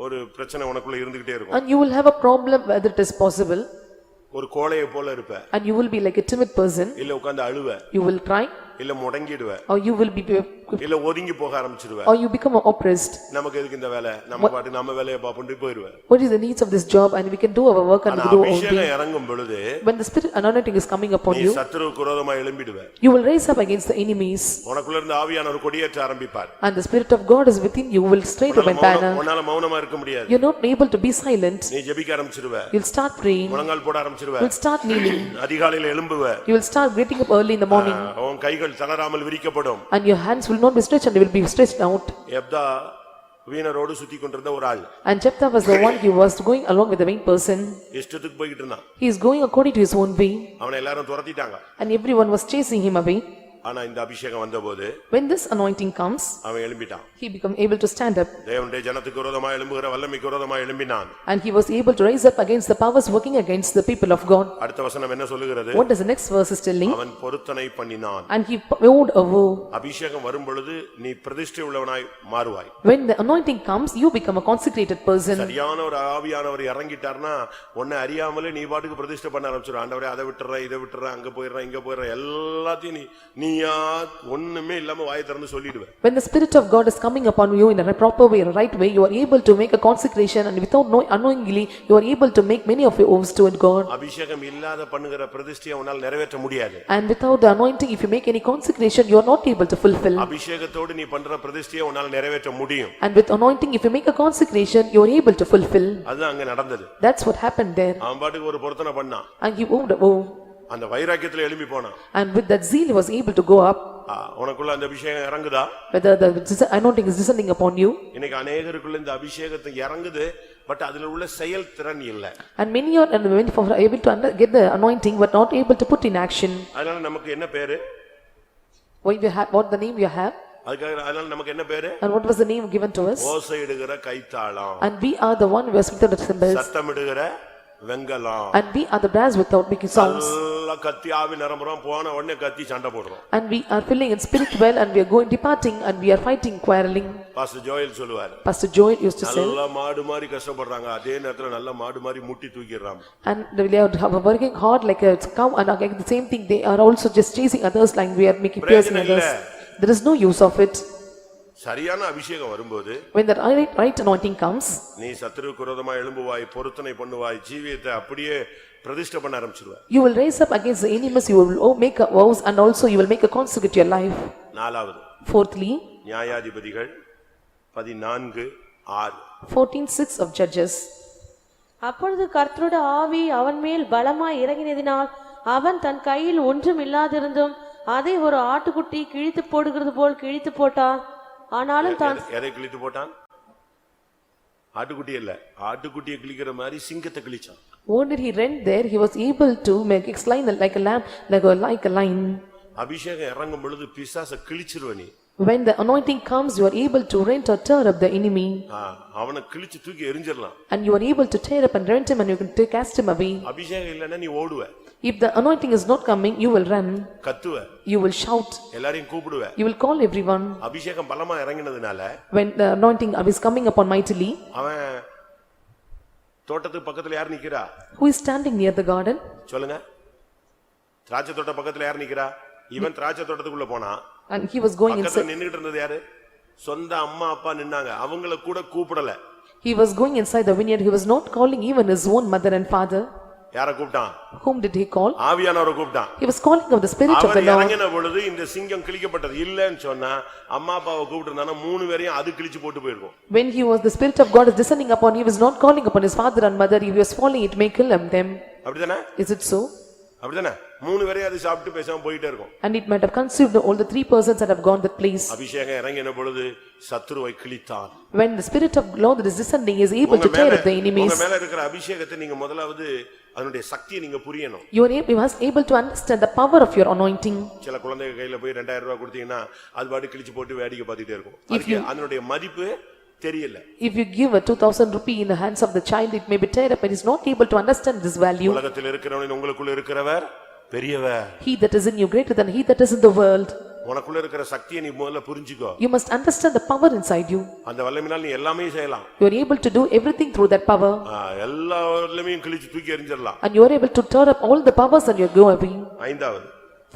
ஒரு பிரச்சனை உனக்குள்ள இருந்துட்டே இருக்கும். And you will have a problem whether it is possible. ஒரு கோழையை போல இருப்ப. And you will be like a timid person. இல்ல உட்கார்ந்து அழுவ. You will cry. இல்ல முடங்கிடுவ. Or you will be இல்ல ஒதுங்கி போக ஆரம்பிச்சிடுவ. Or you become oppressed. நமக்கு எதுக்கு இந்த வேலை, நம்ம பாட்டு நம்ம வேலைய பாப்போம்னு போயிடுவ. What is the needs of this job and we can do our work and do our own thing. இறங்கும் பொழுது when the spirit anointing is coming upon you, நீ சத்துருக்கு விரோதமா எழும்பிடுவ. you will rise up against the enemies. உனக்குள்ள இருந்து ஆவியானவர் கொடியேற்ற ஆரம்பிப்பார். And the spirit of God is within you, will straight up and banner. உன்னால மௌனமா இருக்க முடியாது. You are not able to be silent. நீ ஜெபிக்க ஆரம்பிச்சிடுவ. You will start praying. முழங்கால் போட ஆரம்பிச்சிடுவ. You will start kneeling. அதிகாலையில எழும்புவ. You will start getting up early in the morning. உன் கைகள் தளராமல் விரிக்கப்படும். And your hands will not be stretched and they will be stretched out. யெப்தா வீணரோடு சுத்தி கொண்டிருந்த ஒரு ஆள். And Jephthah was the one, he was going along with the vain person. இஷ்டத்துக்கு போயிட்டு இருந்தான். He is going according to his own way. அவனை எல்லாரும் துரத்திட்டாங்க. And everyone was chasing him away. ஆனா இந்த அபிஷேகம் வந்தபோது When this anointing comes, அவன் எழும்பிட்டான். he became able to stand up. தேவனுடைய ஜனத்துக்கு விரோதமாய் எழும்புகிற வல்லமைக்கு விரோதமாய் எழும்பினான். And he was able to rise up against the powers working against the people of God. அடுத்த வசனம் என்ன சொல்லுகிறது? What does the next verse is telling? அவன் பொருத்தனை பண்ணினான். And he vowed a vow. அபிஷேகம் வரும் பொழுது நீ பிரதிஷ்டை உள்ளவனாய் மாறுவாய். When the anointing comes, you become a consecrated person. சரியான ஒரு ஆவியானவர் இறங்கிட்டார்னா உன்னை அறியாமலே நீ பாட்டுக்கு பிரதிஷ்டை பண்ண ஆரம்பிச்சிரு. ஆண்டவரே அதை விட்டுற இதை விட்டுற அங்க போயிடுற இங்க போயிடுற எல்லாத்தையும் நீயா ஒண்ணுமே இல்லாம வாயை திறந்து சொல்லிடுவ. When the Spirit of God is coming upon you in a proper way, a right way, you are able to make a consecration, and without unknowingly, you are able to make many of your oaths to God. அபிஷேகம் இல்லாத பண்ணுகிற பிரதிஷ்டையை உன்னால் நிறைவேற்ற முடியாது. And without the anointing, if you make any consecration, you are not able to fulfill. அபிஷேகத்தோடு நீ பண்ற பிரதிஷ்டையை உன்னால் நிறைவேற்ற முடியும். And with anointing, if you make a consecration, you are able to fulfill. அதுதான் அங்க நடந்தது. That's what happened there. அவன் பாட்டுக்கு ஒரு பொருத்தனை பண்ணான். And he vowed a vow. அந்த வைராக்கியத்துல எழும்பி போனான். And with that zeal, he was able to go up. உனக்குள்ள அந்த அபிஷேகம் இறங்குதா? Whether the anointing is descending upon you. இன்னைக்கு अनेகருக்குள்ள இந்த அபிஷேகத்தை இறங்குது, பட் அதுல உள்ள செயல் திறன் இல்ல. And many are able to get the anointing but not able to put in action. அதனால நமக்கு என்ன பேரு? What the name you have? அதனால நமக்கு என்ன பேரு? And what was the name given to us? ஓசையிடுகிற கைத்தாளம். And we are the one who are with the cymbals. சத்தமிடுகிற வெங்கலம். And we are the brass without making sounds. நல்லா கத்தி ஆவி நிரம்புறோம், போன உடனே கத்தி சண்டை போடுறோம். And we are filling in spirit well, and we are going departing, and we are fighting, quarreling. Pastor Joel சொல்லுவார். Pastor Joel used to say. நல்ல மாடு மாதிரி கஷ்டப்படுறாங்க, அதே நேரத்துல நல்ல மாடு மாதிரி முட்டி தூக்கிடுறாங்க. And they are working hard like a cow, and again the same thing, they are also just chasing others like we are making piercing others. There is no use of it. சரியான அபிஷேகம் வரும்போது when the right anointing comes, நீ சத்துருவுக்கு விரோதமாய் எழும்புவாய், பொருத்தனை பண்ணுவாய், ஜீவியத்தை அப்படியே பிரதிஷ்டை பண்ண ஆரம்பிச்சிடுவாய். you will raise up against the enemies, you will make a vows, and also you will make a consecrate your life. நாலாவது, fourthly, நியாயாதிபதிகள் 14:6. 14:6 of Judges. அப்பொழுது கர்த்தருடைய ஆவி அவன் மேல் பலமாய் இறங்கினதினால் அவன் தன் கையில் ஒன்றும் இல்லாதிருந்தும் அதை ஒரு ஆட்டுக்குட்டி கிழித்து போடுகிறது போல் கிழித்து போட்டான். ஆனாலும் தான் எதை கிழித்து போட்டான்? ஆட்டுக்குட்டி இல்ல, ஆட்டுக்குட்டியை கிழிக்கிற மாதிரி சிங்கத்தை கிழிச்சான். What did he rend there? He was able to make a slain like a lamb, like a lion. அபிஷேகம் இறங்கும் பொழுது பிசாசை கிழிச்சிருவ நீ. When the anointing comes, you are able to rent or tear up the enemy. அவனை கிழிச்சு தூக்கி எறிஞ்சிரலாம். And you are able to tear up and rent him, and you can cast him away. அபிஷேகம் இல்லன்னா நீ ஓடுவ. If the anointing is not coming, you will run. கத்துவ. You will shout. எல்லாரையும் கூப்பிடுவ. You will call everyone. அபிஷேகம் பலமா இறங்கினதுனால when the anointing is coming upon mightily, அவன் தோட்டத்துக்கு பக்கத்துல யார் நிக்கிறா? who is standing near the garden? சொல்லுங்க. திராட்சை தோட்ட பக்கத்துல யார் நிக்கிறா? இவன் திராட்சை தோட்டத்துக்குள்ள போனா, and he was going inside. பக்கத்துல நின்னுட்டு இருந்தது யாரு? சொந்த அம்மா அப்பா நின்னாங்க. அவங்கள கூட கூப்பிடல. He was going inside the vineyard. He was not calling even his own mother and father. யாரை கூப்பிட்டான்? Whom did he call? ஆவியானவரை கூப்பிட்டான். He was calling of the spirit of the Lord. இறங்கின பொழுது இந்த சிங்கம் கிழிக்கப்பட்டது இல்லன்னு சொன்னா அம்மா அப்பாவை கூப்பிட்டுனானா மூணு பேரையும் அது கிழிச்சு போட்டு போயிருக்கும். When he was the spirit of God is descending upon, he was not calling upon his father and mother. He was falling, it may kill them. அப்படிதானே? Is it so? அப்படிதானே? மூணு பேரையும் அது சாப்பிட்டு பேசாம போயிட்டே இருக்கும். And it might have consumed all the three persons that have gone that place. அபிஷேகம் இறங்கின பொழுது சத்துருவை கிழித்தான். When the spirit of Lord that is descending is able to tear up the enemies. உங்க மேல இருக்கிற அபிஷேகத்தை நீங்க முதலாவது அதனுடைய சக்தியை நீங்க புரியணும். You must able to understand the power of your anointing. சில குழந்தைங்க கையில போய் 2000 ரூபாய் கொடுத்தீங்கன்னா அது பாட்டு கிழிச்சு போட்டு வேடிக்கை பார்த்துட்டே இருக்கும். அதனுடைய மதிப்பு தெரியல. If you give a 2000 rupee in the hands of the child, it may be tear up and is not able to understand this value. உலகத்தில் இருக்கிறவன் உங்களுக்குள்ள இருக்கிறவர் பெரியவர். He that is in you greater than he that is in the world. உனக்குள்ள இருக்கிற சக்தியை நீ முதல்ல புரிஞ்சுக்கோ. You must understand the power inside you. அந்த வல்லமையினால் நீ எல்லாமே செய்யலாம். You are able to do everything through that power. எல்லா வல்லமையும் கிழிச்சு தூக்கி எறிஞ்சிரலாம். And you are able to tear up all the powers and you go away. ஐந்தாவது,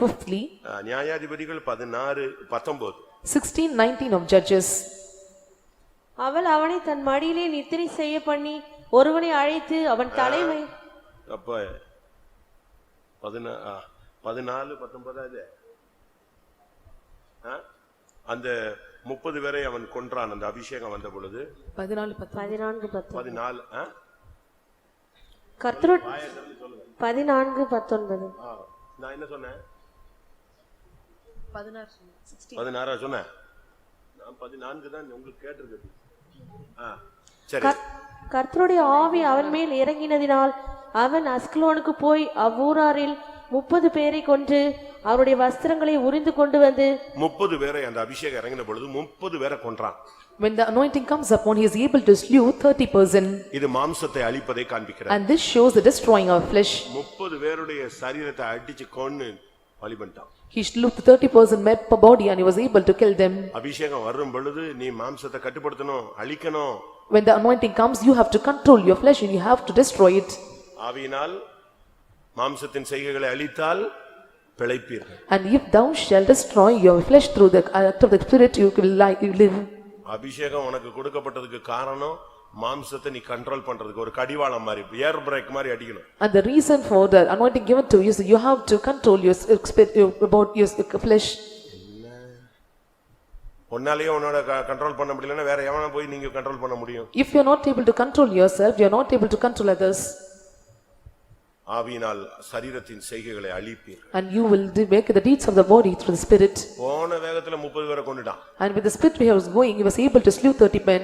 fifthly, நியாயாதிபதிகள் 16:19. 16:19 of Judges. அவள் அவனை தன் மடியிலே நித்திரை செய்ய பண்ணி ஒருவனை அழைத்து அவன் தலைமை அப்ப 14:19 அந்த 30 பேரை அவன் கொன்றான். அந்த அபிஷேகம் வந்த பொழுது 14:19 கர்த்தர் 14:19 நான் என்ன சொன்னேன்? 16 சொன்னேன். நான் 14 தான் உங்களுக்கு கேட்டிருக்கு. சரி. கர்த்தருடைய ஆவி அவன் மேல் இறங்கினதினால் அவன் அஸ்கலோனுக்கு போய் அவ்வூராரில் 30 பேரை கொன்று அவருடைய வஸ்திரங்களை உரிந்து கொண்டு வந்து 30 பேரை அந்த அபிஷேகம் இறங்கின பொழுது 30 பேரை கொன்றான். When the anointing comes upon, he is able to slew 30%. இது மாம்சத்தை அழிப்பதை காண்பிக்கிறது. And this shows the destroying of flesh. 30 பேருடைய சரீரத்தை அடிச்சு கொன்னு பலி பண்ணிட்டான். He slew 30% men per body and he was able to kill them. அபிஷேகம் வரும் பொழுது நீ மாம்சத்தை கட்டுப்படுத்தணும், அழிக்கணும். When the anointing comes, you have to control your flesh and you have to destroy it. ஆவியினால் மாம்சத்தின் செய்கைகளை அழித்தால் பிழைப்பீர்கள். And if thou shalt destroy your flesh through the act of the spirit, you will live. அபிஷேகம் உனக்கு கொடுக்கப்பட்டதுக்கு காரணம் மாம்சத்தை நீ control பண்றதுக்கு ஒரு கடிவாளம் மாதிரி ஏர் பிரேக் மாதிரி அடிக்கணும். And the reason for the anointing given to you is you have to control your spirit about your flesh. உன்னாலேயே உன்னோட கண்ட்ரோல் பண்ண முடியலன்னா வேற எவனா போய் நீங்க கண்ட்ரோல் பண்ண முடியும்? If you are not able to control yourself, you are not able to control others. ஆவியினால் சரீரத்தின் செய்கைகளை அழிப்பீர்கள். And you will make the deeds of the body through the spirit. போன வேகத்துல 30 பேரை கொன்னுட்டான். And with the spirit he was going, he was able to slew 30 men.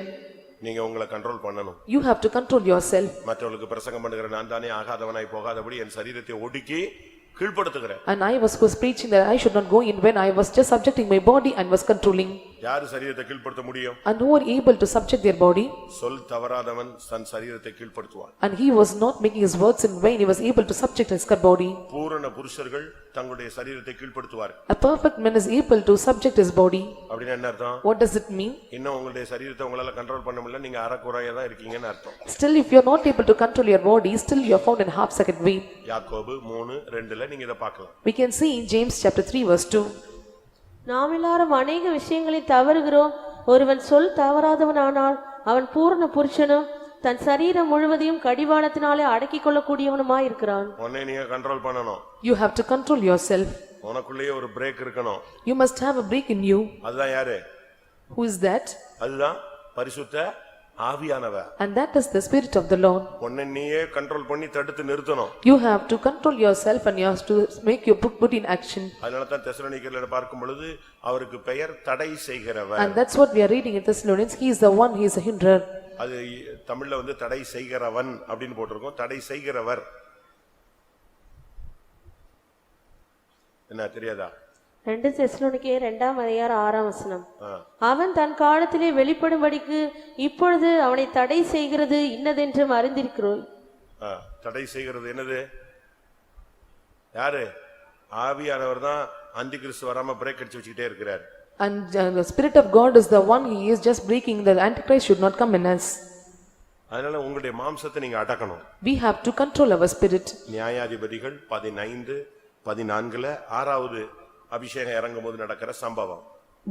நீங்க உங்களை control பண்ணணும். You have to control yourself. மற்றவங்களுக்கு பிரசங்கம் பண்ணுகிற நான் தானே ஆகாதவனாய் போகாதபடி என் சரீரத்தை ஒடுக்கி கீழ்ப்படுத்துகிறேன். And I was preaching that I should not go in when I was just subjecting my body and was controlling. யார் சரீரத்தை கீழ்ப்படுத்த முடியும்? And who are able to subject their body? சொல் தவறாதவன் தன் சரீரத்தை கீழ்ப்படுத்துவான். And he was not making his words in vain, he was able to subject his body. பூரண புருஷர்கள் தங்களுடைய சரீரத்தை கீழ்ப்படுத்துவார். A perfect man is able to subject his body. அப்படினா என்ன அர்த்தம்? What does it mean? இன்னும் உங்களுடைய சரீரத்தை உங்களால கண்ட்ரோல் பண்ண முடியல, நீங்க அறகுறையா தான் இருக்கீங்கன்னு அர்த்தம். Still if you are not able to control your body, still you are found in half second way. யாக்கோபு 3:2ல நீங்க இத பார்க்கலாம். We can see in James chapter 3 verse 2. நாம் எல்லாரும் அநேக விஷயங்களில் தவறுகிறோம். ஒருவன் சொல் தவறாதவனானால் அவன் பூரண புருஷனும் தன் சரீரம் முழுவதையும் கடிவாளத்தினாலே அடக்கிக் கொள்ளக்கூடியவனுமாய் இருக்கிறான். உன்னை நீங்க கண்ட்ரோல் பண்ணணும். You have to control yourself. உனக்குள்ளேயே ஒரு பிரேக் இருக்கணும். You must have a break in you. அதுதான் யாரு? Who is that? அதுதான் பரிசுத்த ஆவியானவர். And that is the spirit of the Lord. உன்னை நீயே கண்ட்ரோல் பண்ணி தடுத்து நிறுத்தணும். You have to control yourself and you have to make your put in action. அதனால தான் தெசலோனிக்கேயர்ல பார்க்கும் பொழுது அவருக்கு பெயர் தடை செய்கிறவர். And that's what we are reading in Thessalonians. He is the one, he is a hinderer. அது தமிழ்ல வந்து தடை செய்கிறவன் அப்படினு போட்டுருக்கும். தடை செய்கிறவர் என்ன தெரியாதா? 2 தெசலோனிக்கேயர் 2:6 அவன் தன் காலத்திலே வெளிப்படும்படிக்கு இப்பொழுது அவனை தடை செய்கிறது இன்னதென்று அறிந்திருக்கிறோம். தடை செய்கிறது என்னது? யாரு? ஆவியானவர் தான் அந்தி கிறிஸ்து வராம பிரேக் அடிச்சு வச்சுக்கிட்டே இருக்கிறார். And the spirit of God is the one, he is just breaking, the antichrist should not come in us. அதனால உங்களுடைய மாம்சத்தை நீங்க அடக்கணும். We have to control our spirit. நியாயாதிபதிகள் 15:14ல 6வது அபிஷேகம் இறங்கும்போது நடக்கிற சம்பவம்.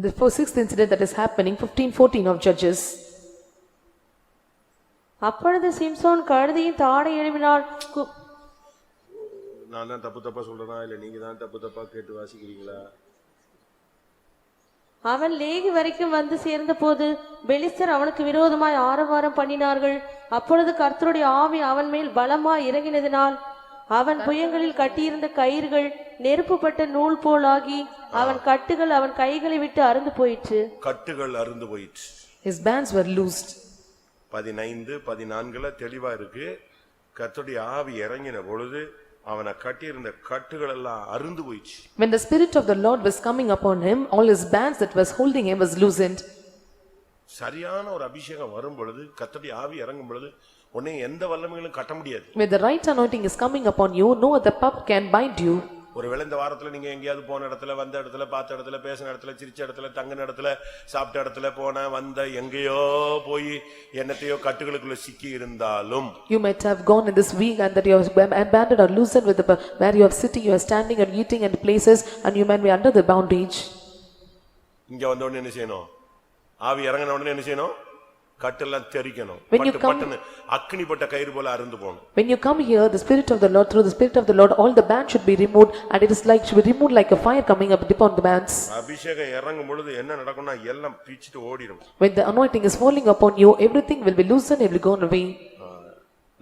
The sixth incident that is happening 15:14 of Judges. அப்பொழுது சிம்சோன் கழுதையின் தாடை எழுப்பினான். நான் தான் தப்பா சொல்றேனா இல்ல நீங்க தான் தப்பா கேட்டு வாசிக்கிறீங்களா? அவன் லேகி வரைக்கும் வந்து சேர்ந்தபோது பெலிஸ்தர் அவனுக்கு விரோதமாய் ஆரவாரம் பண்ணினார்கள். அப்பொழுது கர்த்தருடைய ஆவி அவன் மேல் பலமாய் இறங்கினதினால் அவன் புயங்களில் கட்டியிருந்த கயிறுகள் நெருப்புப்பட்ட நூல் போலாகி அவன் கட்டுகள் அவன் கைகளை விட்டு அறுந்து போயிற்று. கட்டுகள் அறுந்து போயிற்று. His bands were loosed. 15:14ல தெளிவா இருக்கு. கர்த்தருடைய ஆவி இறங்கின பொழுது அவனை கட்டியிருந்த கட்டுகள் எல்லாம் அறுந்து போயிற்று. When the spirit of the Lord was coming upon him, all his bands that was holding him was loosened. சரியான ஒரு அபிஷேகம் வரும் பொழுது கர்த்தருடைய ஆவி இறங்கும் பொழுது உன்னை எந்த வல்லமையிலும் கட்ட முடியாது. When the right anointing is coming upon you, no other power can bind you. ஒருவேளை இந்த வாரத்துல நீங்க எங்கேயாவது போன இடத்துல, வந்த இடத்துல, பார்த்த இடத்துல, பேசின இடத்துல, சிரிச்ச இடத்துல, தங்கின இடத்துல, சாப்பிட்ட இடத்துல, போன வந்த எங்கேயோ போய் என்னத்தையோ கட்டுகளுக்குள்ள சிக்கி இருந்தாலும், you might have gone in this week and that you have abandoned or loosened with the where you are sitting, you are standing and eating and places, and you might be under the bondage. இங்க வந்த உடனே என்ன செய்யணும்? ஆவி இறங்கின உடனே என்ன செய்யணும்? கட்டெல்லாம் தெரிக்கணும். பட்டு அக்னிப்பட்ட கயிறு போல அறுந்து போணும். When you come here, the spirit of the Lord, through the spirit of the Lord, all the bands should be removed, and it is like should be removed like a fire coming up upon the bands. அபிஷேகம் இறங்கும் பொழுது என்ன நடக்கும்னா எல்லாம் பிச்சிட்டு ஓடிடும். When the anointing is falling upon you, everything will be loosened, it will go away.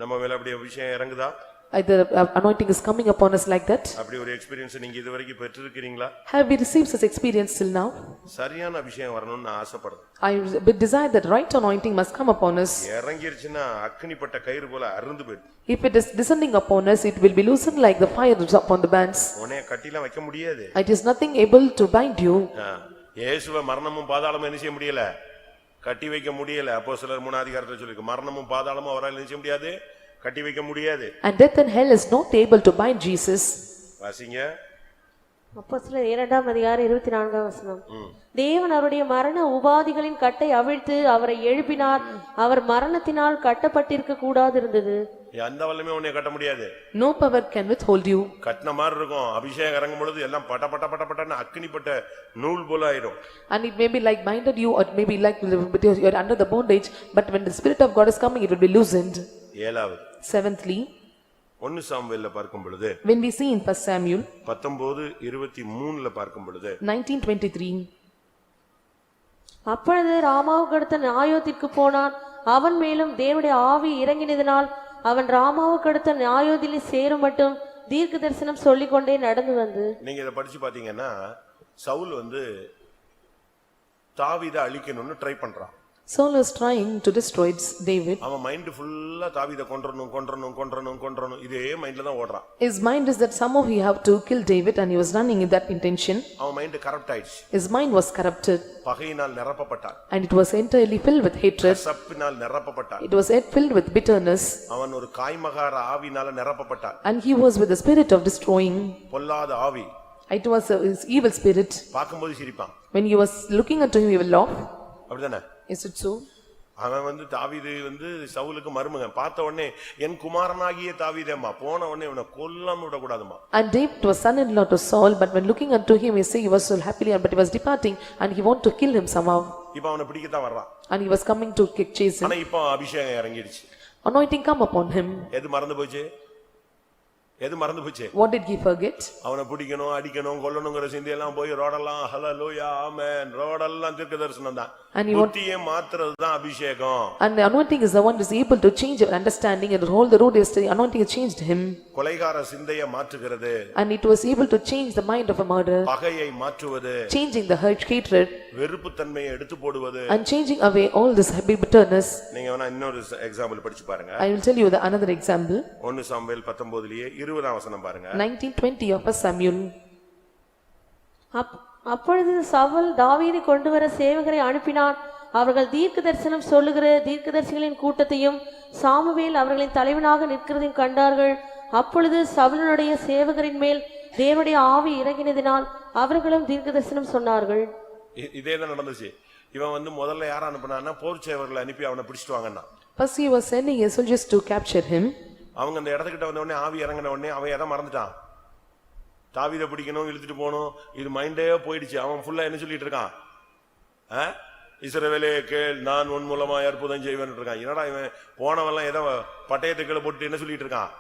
நம்ம மேல அப்படியே அபிஷேகம் இறங்குதா? Either anointing is coming upon us like that. அப்படி ஒரு எக்ஸ்பீரியன்ஸ் நீங்க இதுவரைக்கும் பெற்றிருக்கீங்களா? Have we received such experience till now? சரியான அபிஷேகம் வரணும்னு நான் ஆசைப்படுறேன். I desire that right anointing must come upon us. இறங்கிருச்சுன்னா அக்கினிப்பட்ட கயிறு போல அறுந்து போயிடும். If it is descending upon us, it will be loosened like the fire upon the bands. உன்னை கட்டிலாம் வைக்க முடியாது. It is nothing able to bind you. இயேசுவை மரணமும் பாதாளமும் என்ன செய்ய முடியல, கட்டி வைக்க முடியல. அப்போஸ்தலர் 3 அதிகாரத்துல சொல்லிருக்கு, மரணமும் பாதாளமும் அவரால் என்ன செய்ய முடியாது, கட்டி வைக்க முடியாது. And death and hell is not able to bind Jesus. வாசிங்க. அப்போஸ்தலர் 2 அதிகாரம் 24 வசனம். தேவன் அவருடைய மரண உபாதிகளின் கட்டை அவிழ்த்து அவரை எழுப்பினார். அவர் மரணத்தினால் கட்டப்பட்டிருக்க கூடாது இருந்தது. அந்த வல்லமே உன்னை கட்ட முடியாது. No power can withhold you. கட்டின மாதிரி இருக்கும். அபிஷேகம் இறங்கும் பொழுது எல்லாம் பட்ட பட்ட பட்ட பட்டன்னு அக்கினிப்பட்ட நூல் போல ஆயிடும். And it may be like binded you, or it may be like you are under the bondage, but when the Spirit of God is coming, it will be loosened. ஏழாவது. Seventhly, 1 சாமுவேல்ல பார்க்கும் பொழுது, when we see in 1 Samuel 19:23ல பார்க்கும் பொழுது, 19:23, அப்பொழுது ராமாவுக்கு அடுத்த நாயோதிற்கு போனான். அவன் மேலும் தேவனுடைய ஆவி இறங்கினதினால் அவன் ராமாவுக்கு அடுத்த நாயோதிலே சேரும் மட்டும் தீர்க்க தரிசனம் சொல்லிக் கொண்டே நடந்து வந்து. நீங்க இதை படிச்சு பாத்தீங்கன்னா, சவுல் தாவீதை அழிக்கணும்னு ட்ரை பண்றான். Saul was trying to destroy David. அவன் மைண்ட் ஃபுல்லா தாவீதை கொன்றணும் இதே மைண்ட்ல தான் ஓடுறான். His mind is that somehow he have to kill David, and he was running in that intention. அவன் மைண்ட் கரப்ட் ஆயிடுச்சு. His mind was corrupted. பகையினால் நிரப்பப்பட்டான். And it was entirely filled with hatred. கசப்பினால் நிரப்பப்பட்டான். It was filled with bitterness. அவன் ஒரு காய்மகார ஆவினால நிரப்பப்பட்டான். And he was with the spirit of destroying. பொல்லாத ஆவி. It was his evil spirit. பாக்கும்போது சிரிப்பான். When he was looking unto him, he will laugh. அப்படிதானே? Is it so? அவன் தாவீது சவுலுக்கு மருமகன். பார்த்த உடனே என் குமாரனாகிய தாவீதேம்மா, போன உடனே இவனை கொல்லாம விட கூடாதுமா. And David was son-in-law to Saul, but when looking unto him, he say he was so happily, but he was departing, and he want to kill him somehow. இப்ப அவனை பிடிக்கத்தான் வர்றான். And he was coming to chase him. ஆனா இப்ப அபிஷேகம் இறங்கிடுச்சு. Anointing come upon him. எது மறந்து போச்சு? What did he forget? அவனை பிடிக்கணும், அடிக்கணும், கொல்லணுங்கிற சிந்தை எல்லாம் போய் ரோடெல்லாம் ஹல்லேலூயா ஆமென், ரோடெல்லாம் தீர்க்க தரிசனம் தான். புத்தியை மாத்துறதுதான் அபிஷேகம். And the anointing is the one who is able to change your understanding, and all the road is the anointing has changed him. கொலைகார சிந்தையை மாற்றுகிறது. And it was able to change the mind of a murderer. பகையை மாற்றுவது. Changing the hatred. வெறுப்புத்தன்மையை எடுத்து போடுவது. And changing away all this bitterness. நீங்க வேணா இன்னொரு example படிச்சு பாருங்க. I will tell you another example. 1 Samuel 19லயே 20ஆம் வசனம் பாருங்க. 19:20 of 1 Samuel. அப்பொழுது சவுல் தாவீதை கொண்டு வர சேவகரை அனுப்பினான். அவர்கள் தீர்க்க தரிசனம் சொல்லுகிற தீர்க்கதரிசிகளின் கூட்டத்தையும் சாமுவேல் அவர்களின் தலைவனாக நிற்கிறதையும் கண்டார்கள். அப்பொழுது சவுலுடைய சேவகரின் மேல் தேவனுடைய ஆவி இறங்கினதினால் அவர்களும் தீர்க்க தரிசனம் சொன்னார்கள். இதேதான் நடந்துச்சு. இவன் முதல்ல யார அனுப்புனான்னா போர் சேவகர்களை அனுப்பி அவனை பிடிச்சிட்டு வாங்கன்னா. First he was sending his soldiers to capture him. அவங்க அந்த இடத்துக்கிட்ட வந்த உடனே ஆவி இறங்கின உடனே அவன் எதை மறந்துட்டான்? தாவீதை பிடிக்கணும், இழுத்துட்டு போகணும், இது மைண்டே போயிடுச்சு. அவன் ஃபுல்லா என்ன சொல்லிட்டு இருக்கான்? இஸ்ரவேலே கேள், நான் உன் மூலமா அற்புதம் செய்வேன் இருக்கான். என்னடா இவன் போனவெல்லாம் ஏதோ பட்டயத்துக்களை போட்டு என்ன சொல்லிட்டு இருக்கான்?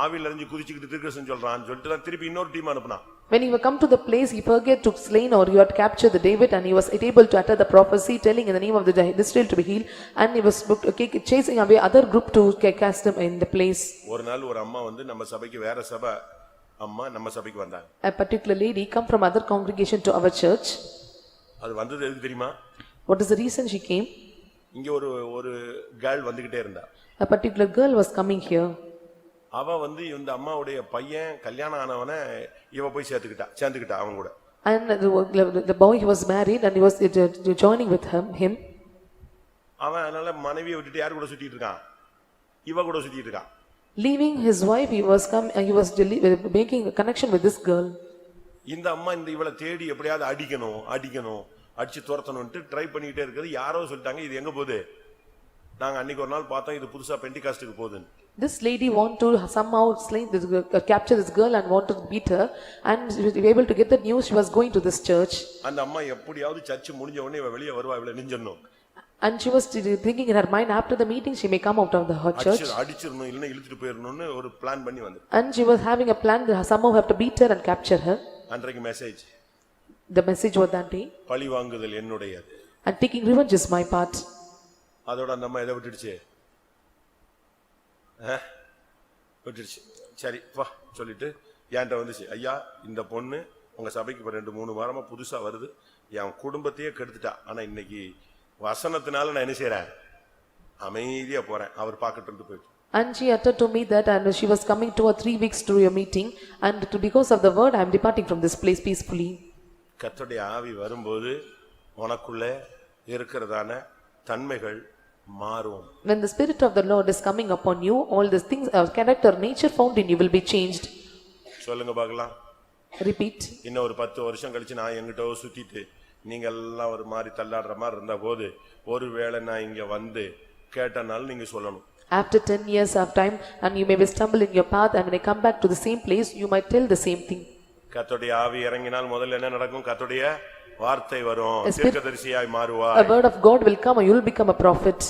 ஆவியில் அறிஞ்சு குதிச்சுக்கிட்டு திருக்கசன் சொல்றான்னு சொல்லிட்டு தான் திருப்பி இன்னொரு team அனுப்புனான். When he would come to the place, he forget to slain or you had captured the David, and he was able to utter the prophecy telling in the name of the Israel to be healed, and he was chasing away other group to cast him in the place. ஒரு நாள் ஒரு அம்மா நம்ம சபைக்கு வேற சபை அம்மா நம்ம சபைக்கு வந்தாங்க. A particular lady come from other congregation to our church. அது வந்தது எதுக்கு தெரியுமா? What is the reason she came? இங்க ஒரு கேர்ள் வந்துகிட்டே இருந்தா. A particular girl was coming here. அவ இந்த அம்மாவுடைய பையன் கல்யாணம் ஆனவனை இவ போய் சேர்ந்துக்கிட்டா அவங்க கூட. And the boy he was married, and he was joining with him. அவன் அதனால மனைவியை விட்டுட்டு யார் கூட சுத்திட்டு இருக்கான்? இவ கூட சுத்திட்டு இருக்கான். Leaving his wife, he was making a connection with this girl. இந்த அம்மா இவளை தேடி எப்படியாவது அடிக்கணும் அடிச்சு துரத்தணும்னு ட்ரை பண்ணிட்டே இருக்குது. யாரோ சொல்லிட்டாங்க இது எங்க போகுது? நாங்க அன்னைக்கு ஒரு நாள் பார்த்தோம், இது புதுசா பெண்டிகாஸ்டுக்கு போகுதுன்னு. This lady want to somehow capture this girl and want to beat her, and she was able to get the news she was going to this church. அந்த அம்மா எப்படியாவது சர்ச் முடிஞ்ச உடனே இவ வெளிய வருவா, இவளை நிஞ்சறணும். And she was thinking in her mind, after the meeting she may come out of the church. அடிச்சிரணும் இல்ல இழுத்துட்டு போயிரணும்னு ஒரு பிளான் பண்ணி வந்து. And she was having a plan to somehow have to beat her and capture her. அன்றைக்கு message. The message was that day. பழி வாங்குதல் என்னுடையது. And taking revenge is my part. அதோட அந்த அம்மா எதை விட்டுடுச்சு? விட்டுடுச்சு. சரி வா சொல்லிட்டு என்கிட்ட வந்துச்சு, ஐயா இந்த பொண்ணு உங்க சபைக்கு இப்போ 2-3 வாரமா புதுசா வருது, என் குடும்பத்தையே கெடுத்துட்டா, ஆனா இன்னைக்கு வசனத்தினால நான் என்ன செய்யறேன், அமைதியா போறேன், அவர் பார்க்கட்டு போயிட்டு. And she uttered to me that and she was coming 2 or 3 weeks to your meeting and because of the word I am departing from this place peacefully. கர்த்தருடைய ஆவி வரும்போது உனக்குள்ள இருக்கிறதான தன்மைகள் மாறும். When the spirit of the Lord is coming upon you, all these things character nature found in you will be changed. சொல்லுங்க பார்க்கலாம். Repeat. இன்னும் ஒரு 10 வருஷம் கழிச்சு நான் எங்கிட்டோ சுத்திட்டு நீங்க எல்லாம் ஒரு மாதிரி தள்ளாடுற மாதிரி இருந்த போது ஒருவேளை நான் இங்க வந்து கேட்டனால நீங்க சொல்லணும். After 10 years of time and you may be stumble in your path and when I come back to the same place you might tell the same thing. கர்த்தருடைய ஆவி இறங்கினால் முதல்ல என்ன நடக்கும், கர்த்தருடைய வார்த்தை வரும், தீர்க்கதரிசியாய் மாறுவாய். A word of God will come and you will become a prophet.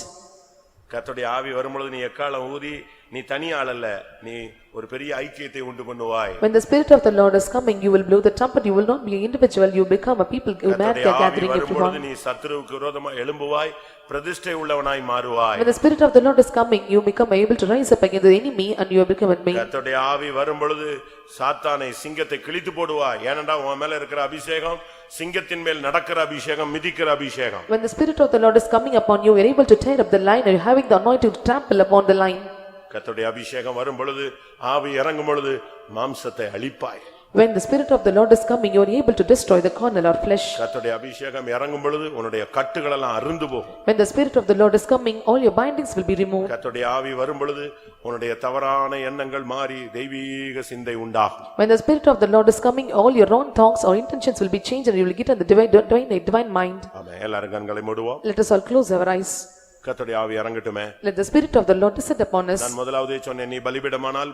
கர்த்தருடைய ஆவி வரும்பொழுது நீ எக்காலம் ஊதி நீ தனி ஆள் அல்ல, நீ ஒரு பெரிய ஐக்கியத்தை உண்டு பண்ணுவாய். When the spirit of the Lord is coming you will blow the trumpet, you will not be an individual, you become a people who man gathering everyone. நீ சத்துருவுக்கு விரோதமா எழும்புவாய், பிரதிஷ்டை உள்ளவனாய் மாறுவாய். When the spirit of the Lord is coming you become able to rise up against the enemy and you become a man. கர்த்தருடைய ஆவி வரும்பொழுது சாத்தானை சிங்கத்தை கிழித்து போடுவாய், ஏனென்றால் உன் மேல இருக்கிற அபிஷேகம் சிங்கத்தின் மேல் நடக்கிற அபிஷேகம், மிதிக்கிற அபிஷேகம். When the spirit of the Lord is coming upon you you are able to tear up the lion and you having the anointing to trample upon the lion. கர்த்தருடைய அபிஷேகம் வரும் பொழுது ஆவி இறங்கும் பொழுது மாம்சத்தை அழிப்பாய். When the spirit of the Lord is coming you are able to destroy the carnal or flesh. கர்த்தருடைய அபிஷேகம் இறங்கும் பொழுது உன்னுடைய கட்டுகள் எல்லாம் அறுந்து போகும். When the spirit of the Lord is coming all your bindings will be removed. கர்த்தருடைய ஆவி வரும் பொழுது உன்னுடைய தவறான எண்ணங்கள் மாறி தெய்வீக சிந்தை உண்டாகும். When the spirit of the Lord is coming all your wrong thoughts or intentions will be changed and you will get on the divine mind. ஆமென். எல்லாரும் கண்களை மூடுவோம். Let us all close our eyes. கர்த்தருடைய ஆவி இறங்கட்டுமே. Let the spirit of the Lord descend upon us. நான் முதலாவதே சொன்னேன், நீ பலிபீடமானால்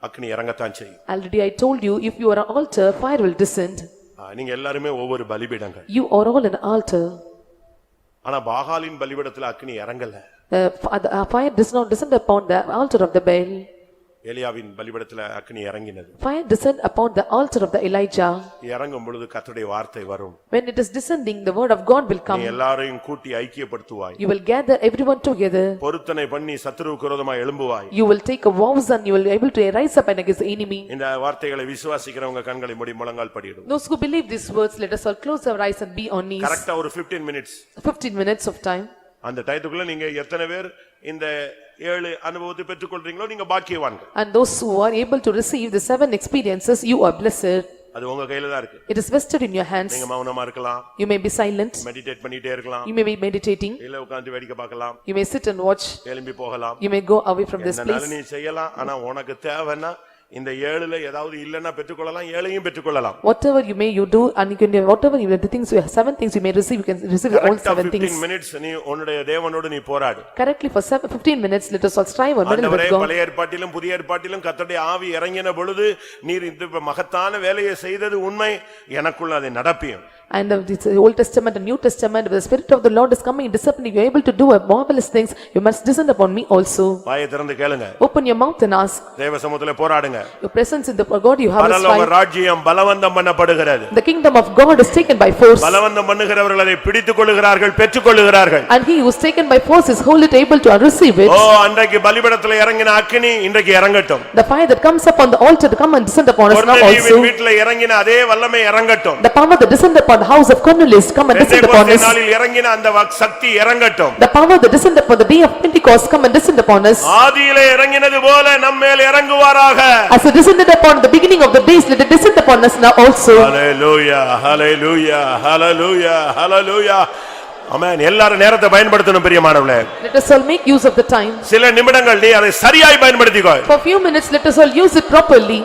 அக்கினி இறங்கத்தான் செய்யும். Already I told you if you are an altar fire will descend. நீங்க எல்லாரும் ஒவ்வொரு பலிபீடங்கள். You are all an altar. ஆனா பாகாலின் பலிபீடத்துல அக்கினி இறங்கல. Fire does not descend upon the altar of the Baal. எலியாவின் பலிபீடத்துல அக்கினி இறங்கினது. Fire descend upon the altar of the Elijah. இறங்கும் பொழுது கர்த்தருடைய வார்த்தை வரும். When it is descending the word of God will come. நீ எல்லாரையும் கூட்டி ஐக்கியப்படுத்துவாய். You will gather everyone together. பொருத்தனை பண்ணி சத்துருவுக்கு விரோதமாக எழும்புவாய். You will take a vows and you will be able to rise up against the enemy. இந்த வார்த்தைகளை விசுவாசிக்கிறவங்க கண்களை மூடி முழங்கால் படியிடும். Those who believe these words let us all close our eyes and be on knees. கரெக்ட்டா ஒரு 15 minutes. 15 minutes of time. அந்த டைத்துக்குள்ள நீங்க எத்தனை பேர் இந்த 7 அனுபவத்தை பெற்றுக்கொள்றீங்களோ நீங்க பாக்கியவான்கள். And those who are able to receive the 7 experiences you are blessed. அது உங்க கையில தான் இருக்கு. It is vested in your hands. நீங்க மௌனமா இருக்கலாம். You may be silent. Meditate பண்ணிட்டே இருக்கலாம். You may be meditating. இல்ல உட்கார்ந்து வேடிக்கை பார்க்கலாம். You may sit and watch. எழும்பி போகலாம். You may go away from this place. நீ செய்யலாம். ஆனா உனக்கு தேவைன்னா இந்த 7ல ஏதாவது இல்லன்னா பெற்றுக்கொள்ளலாம், 7ஐயும் பெற்றுக்கொள்ளலாம். Whatever you may you do and you can whatever you the things you have 7 things you may receive, you can receive all 7 things. 15 minutes நீ உன்னுடைய தேவனோடு நீ போராடு. Correctly for 15 minutes let us all strive and battle with God. பழைய ஏற்பாட்டிலும் புதிய ஏற்பாட்டிலும் கர்த்தருடைய ஆவி இறங்கின பொழுது நீர் இந்த மகத்தான வேலையை செய்தது உண்மை, எனக்குள்ள அதை நடப்பியும். And the Old Testament and New Testament, the spirit of the Lord is coming disciplining you are able to do marvelous things, you must descend upon me also. வாயை திறந்து கேளுங்க. Open your mouth and ask. தேவ சமூகத்திலே போராடுங்க. Your presence in the God you have is பரலோக fine. ராஜ்யம் பலவந்தம் பண்ணப்படுகிறது. The kingdom of God is taken by force. பலவந்தம் பண்ணுகிறவர்கள் அதை பிடித்துக் கொள்ளுகிறார்கள், பெற்றுக் கொள்ளுகிறார்கள். And he who is taken by force is wholly able to receive it. அன்றைக்கு பலிபீடத்திலே இறங்கின அக்கினி இன்றைக்கு இறங்கட்டும். The fire that comes upon the altar to come and descend upon us now also. வீட்டிலே இறங்கின அதே வல்லமை இறங்கட்டும். The power that descend upon the house of Cornelius come and descend upon us. நாளில் இறங்கின அந்த சக்தி இறங்கட்டும். The power that descend upon the day of Pentecost come and descend upon us. ஆதியிலே இறங்கினது போல நம்மேல் இறங்குவாராக. As it descended upon the beginning of the days, let it descend upon us now also. Hallelujah, hallelujah, hallelujah, hallelujah. ஆமென். எல்லாரும் நேரத்தை பயன்படுத்தணும் பிரியமானவர்களே. Let us all make use of the time. சில நிமிடங்கள் நீ அதை சரியாய் பயன்படுத்திக்கோ. For few minutes let us all use it properly.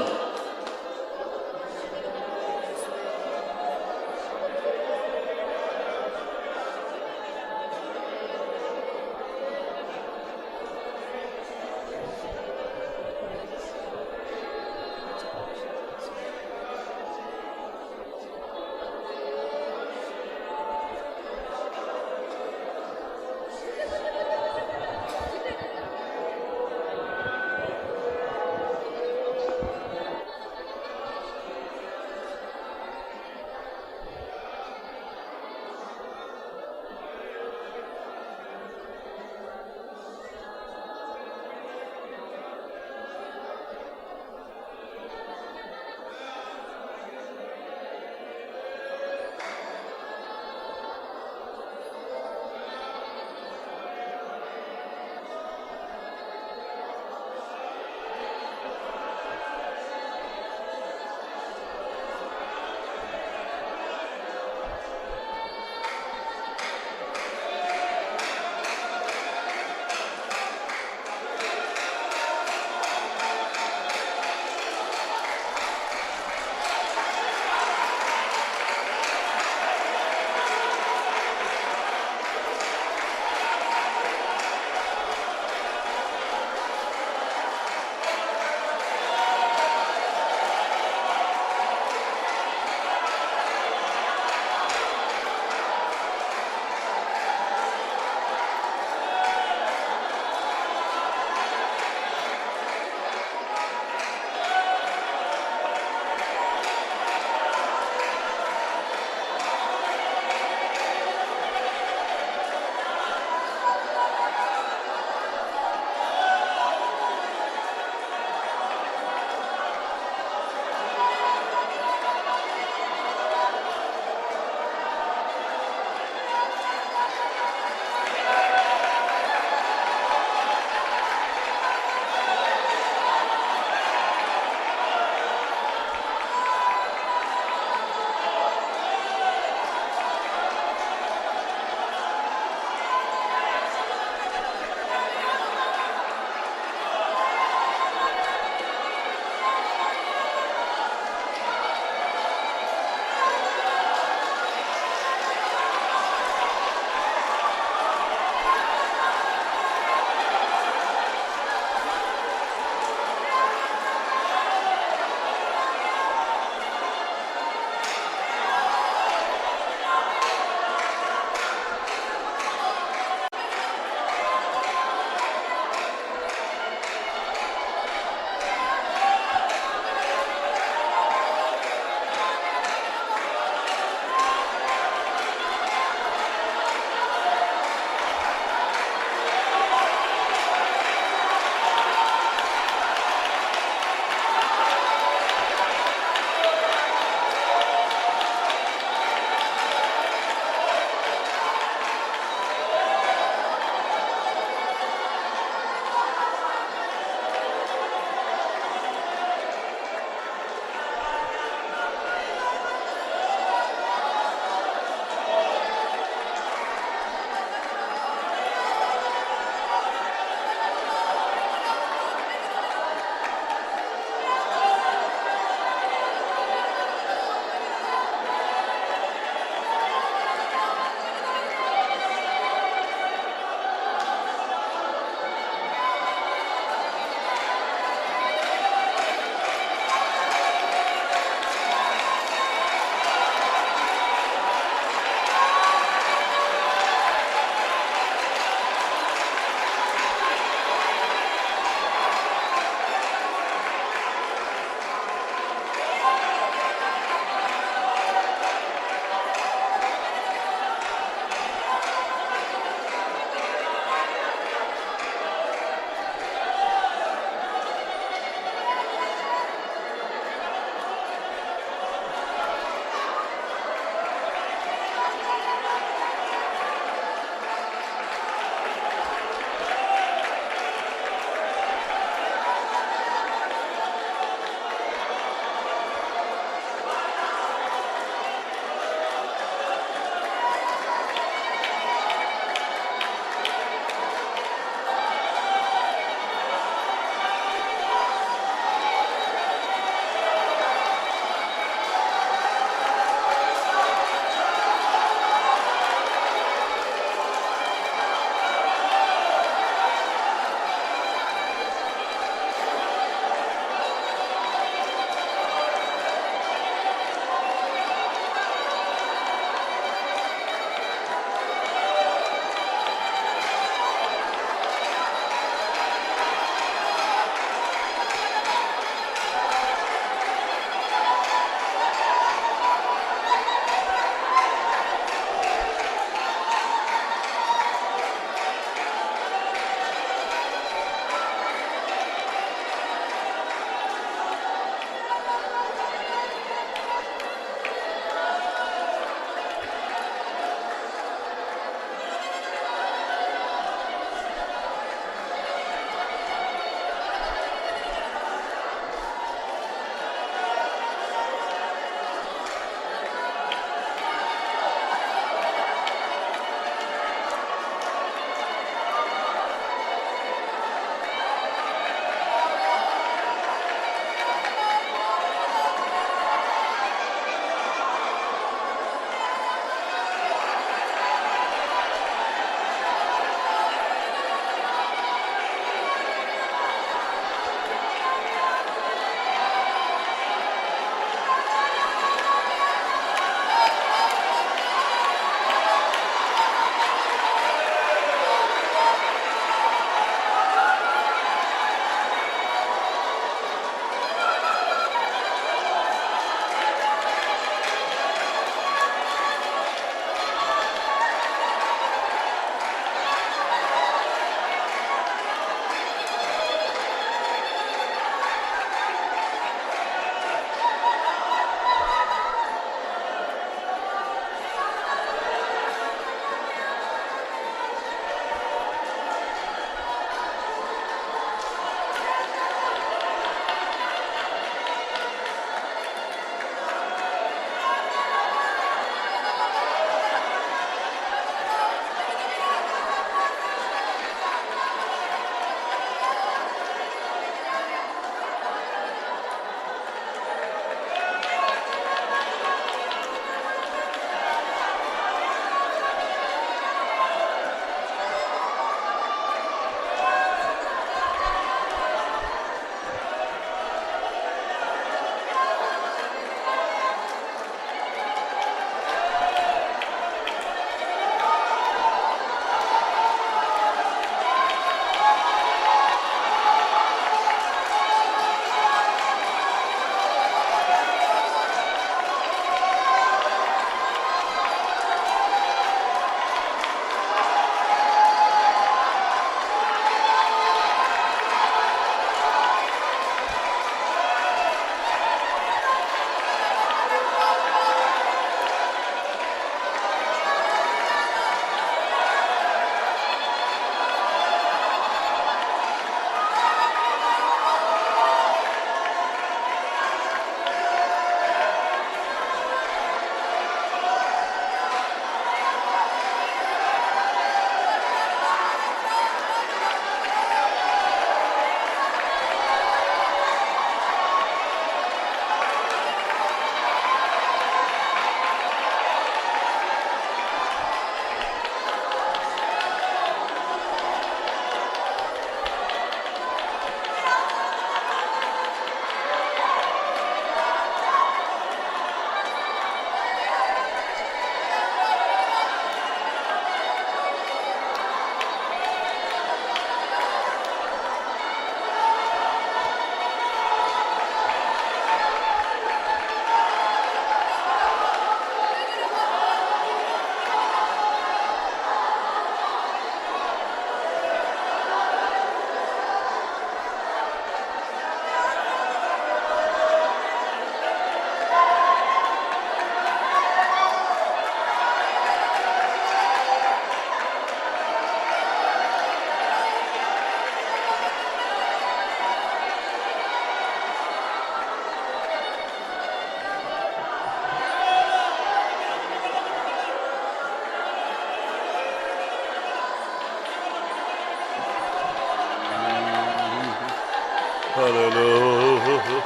Hallelujah.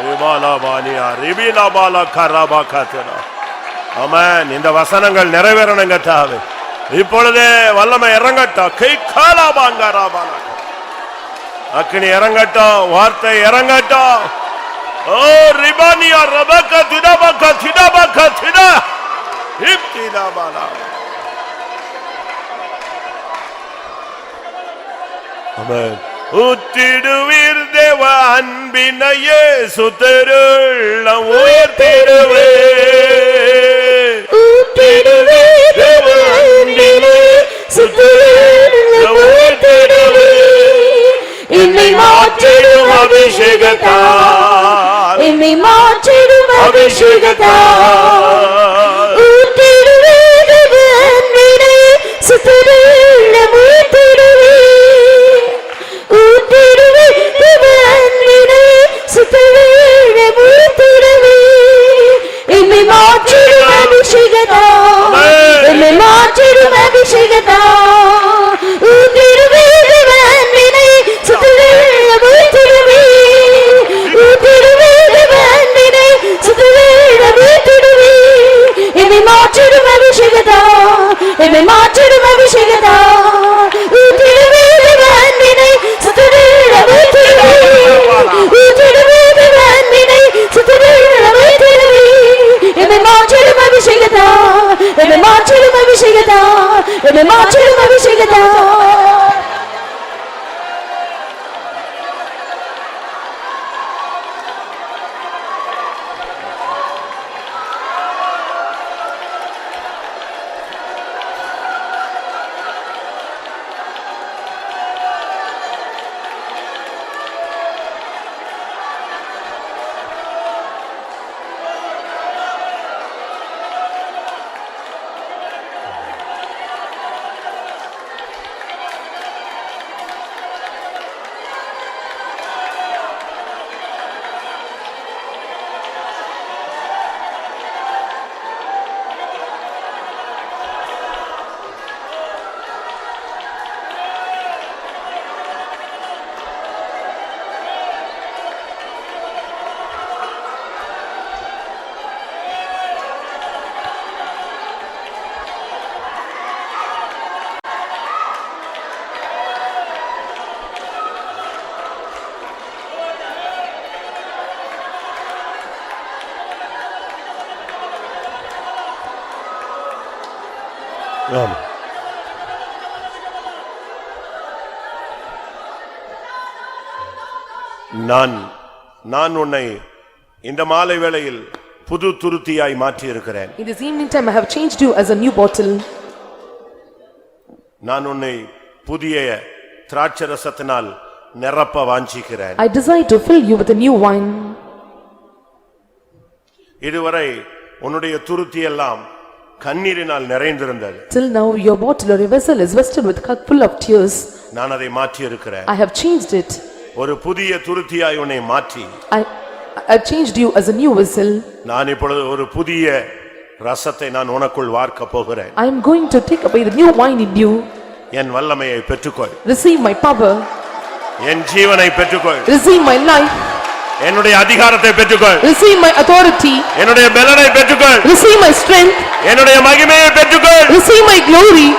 Ribalabania, ribilabala karabakatera. ஆமென். இந்த வசனங்கள் நிறைவேறணுங்க தாவே. இப்பொழுதே வல்லமை இறங்கட்டும். கை காலாபாங்கராபால. அக்கினி இறங்கட்டும். வார்த்தை இறங்கட்டும். ஓ ரிபானியா ரபக திடபக திடபக திட. இப்திடாபாலா. ஆமென். ஊற்றிடுவீர் தேவ அன்பினையே சுத்தருள்ள உயர்த்திடுவே ஊற்றிடுவீர் தேவ அன்பினையே சுத்தருள்ள உயர்த்திடுவே என்னை மாற்றிடும் அபிஷேகத்தால் என்னை மாற்றிடும் அபிஷேகத்தால் ஊற்றிடுவீர் தேவ அன்பினையே சுத்தருள்ள உயர்த்திடுவே என்னை மாற்றிடும் அபிஷேகத்தா என்னை மாற்றிடும் அபிஷேகத்தா ஊற்றிடுவே தேவன்வினை சுத்தவேள ஊற்றிடுவே ஊற்றிடுவே தேவன்வினை சுத்தவேள ஊற்றிடுவே என்னை மாற்றிடும் அபிஷேகத்தா என்னை மாற்றிடும் அபிஷேகத்தா ஊற்றிடுவே தேவன்வினை சுத்தவேள ஊற்றிடுவே ஊற்றிடுவே தேவன்வினை சுத்தவேள ஊற்றிடுவே என்னை மாற்றிடும் அபிஷேகத்தா என்னை மாற்றிடும் அபிஷேகத்தா என்னை மாற்றிடும் அபிஷேகத்தா நான் உன்னை இந்த மாலை வேளையில் புது துருத்தியாய் மாற்றி இருக்கிறேன். In this evening time I have changed you as a new bottle. நான் உன்னை புதிய திராட்சரசத்தினால் நிரப்ப வாஞ்சிக்கிறேன். I desire to fill you with a new wine. இதுவரை உன்னுடைய துருத்தி எல்லாம் கண்ணீரினால் நிறைந்திருந்தது. Till now your bottle or your vessel is vested with cup full of tears. நான் அதை மாற்றி இருக்கிறேன். I have changed it. ஒரு புதிய துருத்தியாய் உன்னை மாற்றி I changed you as a new vessel. நான் இப்பொழுது ஒரு புதிய ரசத்தை நான் உனக்குள் வார்க்க போகிறேன். I am going to take away the new wine in you. என் வல்லமையை பெற்றுக்கொள். Receive my power. என் ஜீவனை பெற்றுக்கொள். Receive my life. என்னுடைய அதிகாரத்தை பெற்றுக்கொள். Receive my authority. என்னுடைய பலனை பெற்றுக்கொள். Receive my strength. என்னுடைய மகிமையை பெற்றுக்கொள். Receive my glory.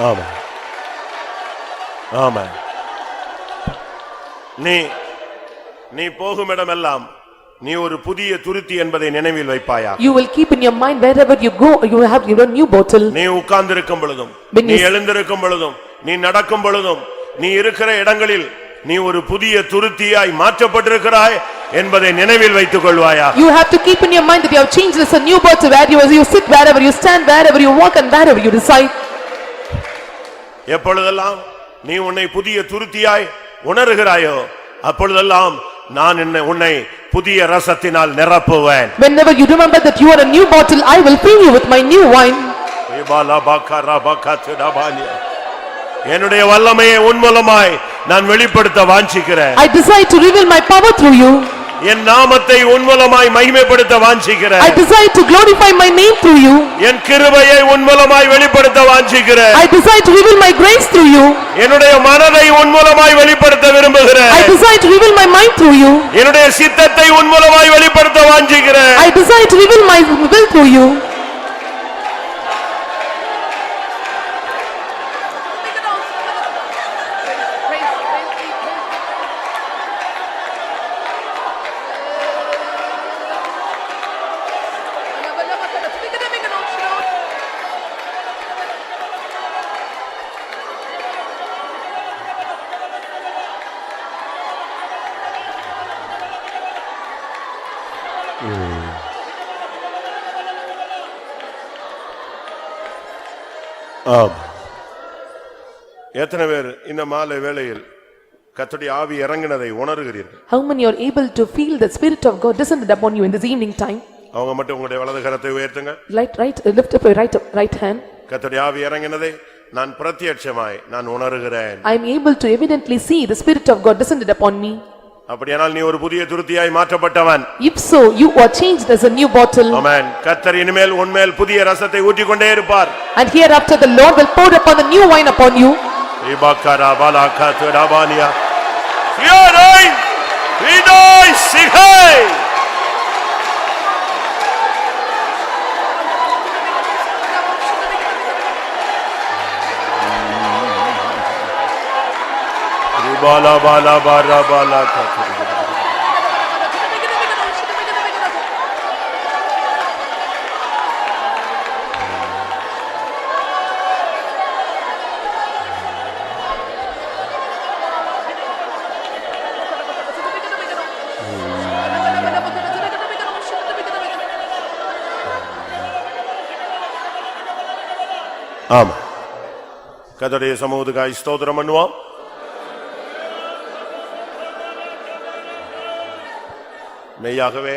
ஆமென். ஆமென். நீ போகும் இடமெல்லாம் நீ ஒரு புதிய துருத்தி என்பதை நினைவில் வைப்பாயா? You will keep in your mind wherever you go you will have your new bottle. நீ உட்கார்ந்திருக்கும் பொழுதும் நீ எழுந்திருக்கும் பொழுதும் நீ நடக்கும் பொழுதும் நீ இருக்கிற இடங்களில் நீ ஒரு புதிய துருத்தியாய் மாற்றப்பட்டிருக்கிறாய் என்பதை நினைவில் வைத்துக் கொள்வாயா? You have to keep in your mind that you have changed as a new bottle where you sit wherever you stand wherever you walk and wherever you reside. எப்பொழுதெல்லாம் நீ உன்னை புதிய துருத்தியாய் உணர்கிறாயோ அப்பொழுதெல்லாம் நான் உன்னை புதிய ரசத்தினால் நிரப்புவேன். Whenever you remember that you are a new bottle I will fill you with my new wine. என்னுடைய வல்லமையை உன் மூலமாய் நான் வெளிப்படுத்த வாஞ்சிக்கிறேன். I desire to reveal my power through you. என் நாமத்தை உன்மூலமாய் மகிமைப்படுத்த வாஞ்சிக்கிறேன். I desire to glorify my name through you. என் கிருபையை உன்மூலமாய் வெளிப்படுத்த வாஞ்சிக்கிறேன். I desire to reveal my grace through you. என்னுடைய மனதை உன்மூலமாய் வெளிப்படுத்த விரும்புகிறேன். I desire to reveal my mind through you. என்னுடைய சித்தத்தை உன்மூலமாய் வெளிப்படுத்த வாஞ்சிக்கிறேன். I desire to reveal my will through you. ஆம். எத்தனை பேர் இந்த மாலை வேளையில் கர்த்தருடைய ஆவி இறங்கினதை உணர்கிறீர்கள்? How many are able to feel the Spirit of God descended upon you in this evening time? அவங்க மட்டும் உங்களுடைய வலது கரத்தை உயர்த்துங்க. Lift up your right hand. கர்த்தருடைய ஆவி இறங்கினதை நான் பிரத்யட்சமாய் நான் உணர்கிறேன். I am able to evidently see the Spirit of God descended upon me. அப்படியானால் நீ ஒரு புதிய துருத்தியாய் மாற்றப்பட்டவன். If so, you are changed as a new bottle. ஆமென். கர்த்தர் இனிமேல் உன்மேல் புதிய ரசத்தை ஊற்றிக்கொண்டே இருப்பார். And hereafter the Lord will pour upon the new wine upon you. இபாக்கரா பாலாகா ரபானியா ஃபியரை விடோய் சிகை பாலா பாலா பாரா பாலா கா ஆம். கர்த்தருடைய சமூகத்துக்காய் ஸ்தோத்திரம் பண்ணுவோம். மெய்யாகவே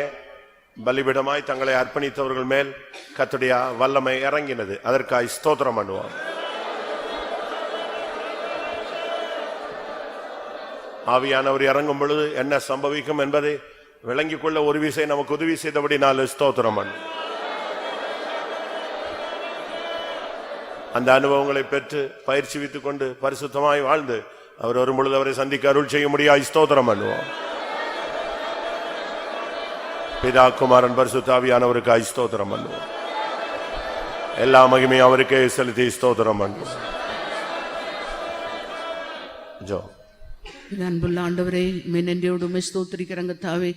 பலிபீடமாய் தங்களை அர்ப்பணித்தவர்கள் மேல் கர்த்தருடைய வல்லமை இறங்கினது. அதற்காய் ஸ்தோத்திரம் பண்ணுவோம். ஆவியானவர் இறங்கும் பொழுது என்ன சம்பவிக்கும் என்பதை விளங்கிக் கொள்ள ஒரு விசை நமக்கு உதவி செய்தபடி நாலு ஸ்தோத்திரம் பண்ணு. அந்த அனுபவங்களை பெற்று பயிற்சி வைத்துக் கொண்டு பரிசுத்தமாய் வாழ்ந்து அவர் வரும் பொழுது அவரை சந்திக்க அருள் செய்ய முடியாது. ஸ்தோத்திரம் பண்ணுவோம். பிதா குமாரன் பரிசுத்த ஆவியானவருக்கு ஸ்தோத்திரம் பண்ணுவோம். எல்லா மகிமையும் அவருக்கே செலுத்தி ஸ்தோத்திரம் பண்ணுவோம். ஜோ அன்புள்ள ஆண்டவரே, நன்றியோடு ஸ்தோத்திரிக்கிறங்க தாவே.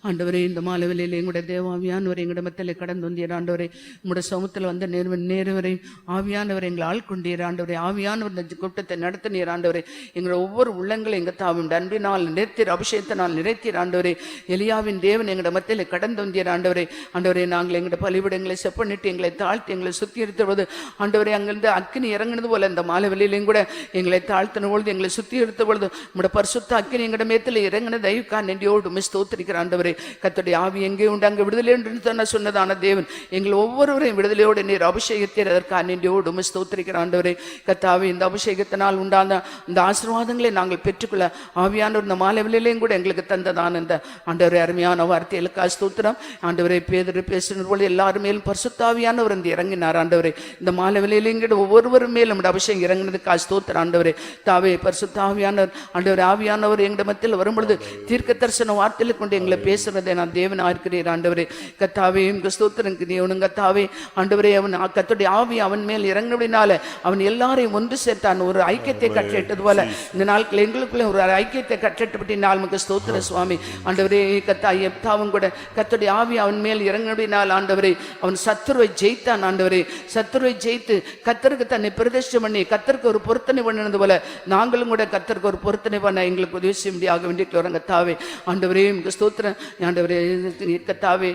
ஆண்டவரே, இந்த மாலை வேளையிலே எங்களுடைய தேவாவியானவரை எங்களுடைய மத்தியிலே கடந்து வந்தீர் ஆண்டவரே. உங்களுடைய சமூகத்தில் வந்த நேர்வரை ஆவியானவர் எங்களை ஆள்கொண்டீர் ஆண்டவரே. ஆவியானவர் இந்த கூட்டத்தை நடத்தினீர் ஆண்டவரே. எங்களை ஒவ்வொரு உள்ளங்களை எங்கள் தாவும் அன்பினால் நிறைத்தீர், அபிஷேகத்தினால் நிறைத்தீர் ஆண்டவரே. எலியாவின் தேவன் எங்களுடைய மத்தியிலே கடந்து வந்தீர் ஆண்டவரே. ஆண்டவரே, நாங்கள் எங்களுடைய பலிபீடங்களை செப்பனிட்டு எங்களை தாழ்த்தி எங்களை சுத்தி இருத்தபோது ஆண்டவரே, அங்கிருந்து அக்கினி இறங்கினது போல இந்த மாலை வேளையிலேயும் கூட எங்களை தாழ்த்தின பொழுது எங்களை சுத்தி இருத்த பொழுது உங்களுடைய பரிசுத்த அக்கினி எங்களுடைய மேத்தில் இறங்கின தயவுக்கா நன்றியோடு ஸ்தோத்திரிக்கிற ஆண்டவரே. கர்த்தருடைய ஆவி எங்கே உண்டு அங்கே விடுதலை என்று சொன்னதான தேவன் எங்கள் ஒவ்வொருவரையும் விடுதலையோடு நீர் அபிஷேகத்தை அதற்கு நன்றியோடு ஸ்தோத்திரிக்கிற ஆண்டவரே. கர்த்தாவே, இந்த அபிஷேகத்தினால் உண்டான இந்த ஆசீர்வாதங்களை நாங்கள் பெற்றுக்கொள்ள ஆவியானவர் இந்த மாலை வேளையிலேயும் கூட எங்களுக்கு தந்ததான இந்த ஆண்டவரே அருமையான வார்த்தைகளுக்காக ஸ்தோத்திரம். ஆண்டவரே, பேதுரு பேசின போது எல்லாரும் மேலும் பரிசுத்த ஆவியானவர் வந்து இறங்கினார் ஆண்டவரே. இந்த மாலை வேளையிலேயும் கூட ஒவ்வொருவரும் மேலும் நம்முடைய அபிஷேகம் இறங்கினதுக்காக ஸ்தோத்திரம் ஆண்டவரே. தாவே, பரிசுத்த ஆவியானவர் ஆண்டவரே, ஆவியானவர் எங்கள் மத்தியில் வரும்பொழுது தீர்க்க தரிசன வார்த்தைகளை கொண்டு எங்களை பேசுறதை நான் தேவனா இருக்கிறேன் ஆண்டவரே. கர்த்தாவே, ஸ்தோத்திரனுக்கு தேவனும் கர்த்தாவே ஆண்டவரே, அவன் கர்த்தருடைய ஆவி அவன் மேல் இறங்கினபடினால அவன் எல்லாரையும் ஒன்று சேர்த்தான். ஒரு ஐக்கியத்தை கட்டிட்டது போல இந்த நாட்கள் எங்களுக்குள்ள ஒரு ஐக்கியத்தை கட்டிட்டபடினால் நமக்கு ஸ்தோத்திர சுவாமி. ஆண்டவரே, கர்த்தா எப்தாவும் கூட கர்த்தருடைய ஆவி அவன் மேல் இறங்கினபடினால் ஆண்டவரே அவன் சத்துருவை ஜெயித்தான் ஆண்டவரே. சத்துருவை ஜெயித்து கர்த்தருக்கு தன்னை பிரதிஷ்டை பண்ணி கர்த்தருக்கு ஒரு பொருத்தனை பண்ணினது போல நாங்களும் கூட கர்த்தருக்கு ஒரு பொருத்தனை பண்ண வருவாங்க, எங்களுக்கு உதவி செய்ய முடியாக வேண்டிக்கிறோம் கத்தாவே. ஆண்டவரே உமக்கு ஸ்தோத்திரம். ஆண்டவரே கத்தாவே,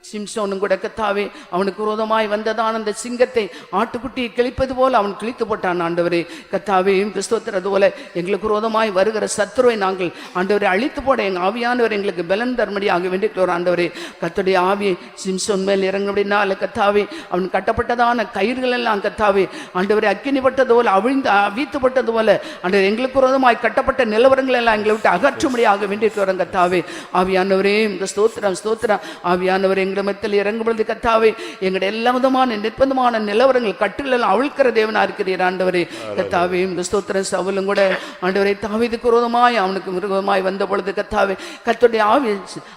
சிம்சோனும் கூட கத்தாவே அவனுக்கு விரோதமாய் வந்ததான அந்த சிங்கத்தை ஆட்டுக்குட்டியை கிழிப்பது போல அவன் கிழித்து போட்டான். ஆண்டவரே கத்தாவே உமக்கு ஸ்தோத்திரம். அதுபோல எங்களுக்கு விரோதமாய் வருகிற சத்துருவை நாங்கள் ஆண்டவரை அழித்து போட எங்க ஆவியானவர் எங்களுக்கு பலன் தரும்படியாக வேண்டிக்கிறோம். ஆண்டவரே கர்த்தருடைய ஆவி சிம்சோன் மேல் இறங்கினால கத்தாவே அவன் கட்டப்பட்டதான கயிறுகள் எல்லாம் கத்தாவே ஆண்டவரை அக்கினிப்பட்டது போல அவிழ்த்துப்பட்டது போல ஆண்டவர் எங்களுக்கு விரோதமாய் கட்டப்பட்ட நிலவரங்கள் எல்லாம் எங்களை விட்டு அகற்றும்படியாக வேண்டிக்கிறோம் கத்தாவே. ஆவியானவரே உமக்கு ஸ்தோத்திரம் ஸ்தோத்திரம். ஆவியானவர் எங்கள் மத்தியில் இறங்கும் பொழுது கத்தாவே எங்களுடைய எல்லா விதமான நிர்பந்தமான நிலவரங்கள் கட்டுகள் அவிழ்க்கிற தேவனா இருக்கிறீர். ஆண்டவரே கத்தாவே உமக்கு ஸ்தோத்திரம். சவுலும் கூட ஆண்டவரை தாவீதுக்கு விரோதமாய் அவனுக்கு விரோதமாய் வந்த பொழுது கத்தாவே கர்த்தருடைய ஆவி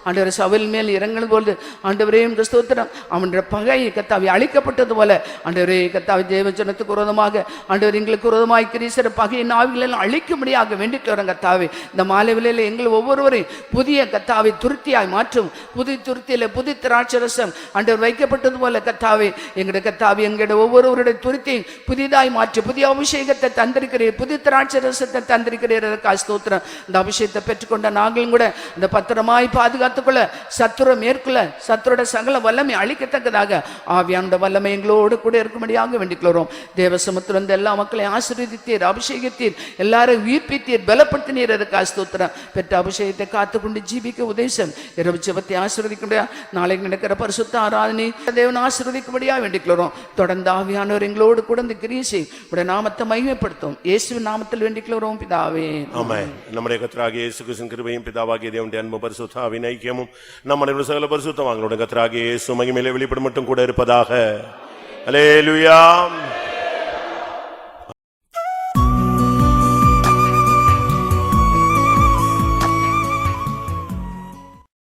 ஆண்டவரை சவுல் மேல் இறங்கும் பொழுது ஆண்டவரே உமக்கு ஸ்தோத்திரம் அவனுடைய பகை கத்தாவே அழிக்கப்பட்டது போல ஆண்டவரே கத்தாவே தேவஜனத்துக்கு விரோதமாக ஆண்டவர் எங்களுக்கு விரோதமாய் கிரீசர பகையின் ஆவிகள் எல்லாம் அழிக்கும்படியாக வேண்டிக்கிறோம் கத்தாவே. இந்த மாலை வேளையில எங்கள் ஒவ்வொருவரையும் புதிய கத்தாவை துருத்தியாய் மாற்றும். புதிய துருத்தியில புதிய திராட்சரசம் ஆண்டவர் வைக்கப்பட்டது போல கத்தாவே எங்களுடைய கத்தாவே எங்களுடைய ஒவ்வொருவருடைய துருத்தியும் புதிதாய் மாற்றி புதிய அபிஷேகத்தை தந்திருக்கிறீர், புதிய திராட்சரசத்தை தந்திருக்கிறீர். ஸ்தோத்திரம். இந்த அபிஷேகத்தை பெற்றுக்கொண்ட நாங்களும் கூட இந்த பத்திரமாய் பாதுகாத்துக்கொள்ள சத்துரு மேற்கொள்ள சத்துருடைய சகல வல்லமை அழிக்கத்தக்கதாக ஆவியானோட வல்லமை எங்களோடு கூட இருக்கும்படியாக வேண்டிக்கிறோம். தேவ சமுத்திரம் எல்லா மக்களையும் ஆசீர்வதித்தீர், அபிஷேகத்தீர், எல்லாரும் உயிர்ப்பித்தீர், பலப்படுத்தினீர். ஸ்தோத்திரம். பெற்ற அபிஷேகத்தை காத்துக்கொண்டு ஜீவிக்க உதேசம் இரவு ஜெபத்தை ஆசீர்வதிக்க முடியா. நாளைக்கு நடக்கிற பரிசுத்த ஆராதனை தேவன் ஆசீர்வதிக்கும்படியா வேண்டிக்கிறோம். தொடர்ந்து ஆவியானவர் எங்களோடு கூட இந்த கிரீசை உடைய நாமத்தை மகிமைப்படுத்தும். இயேசுவின் நாமத்தில் வேண்டிக்கிறோம் பிதாவே. ஆமென். நம்முடைய கர்த்தராகிய இயேசு கிறிஸ்துவின் கிருபையும் பிதாவாகிய தேவனுடைய அன்பும் பரிசுத்த ஆவியின் ஐக்கியமும் நம்முடைய சகல பரிசுத்தவான்களுடைய கர்த்தராகிய இயேசு மகிமையிலே வெளிப்படும் மட்டும் கூட இருப்பதாக. அல்லேலூயா.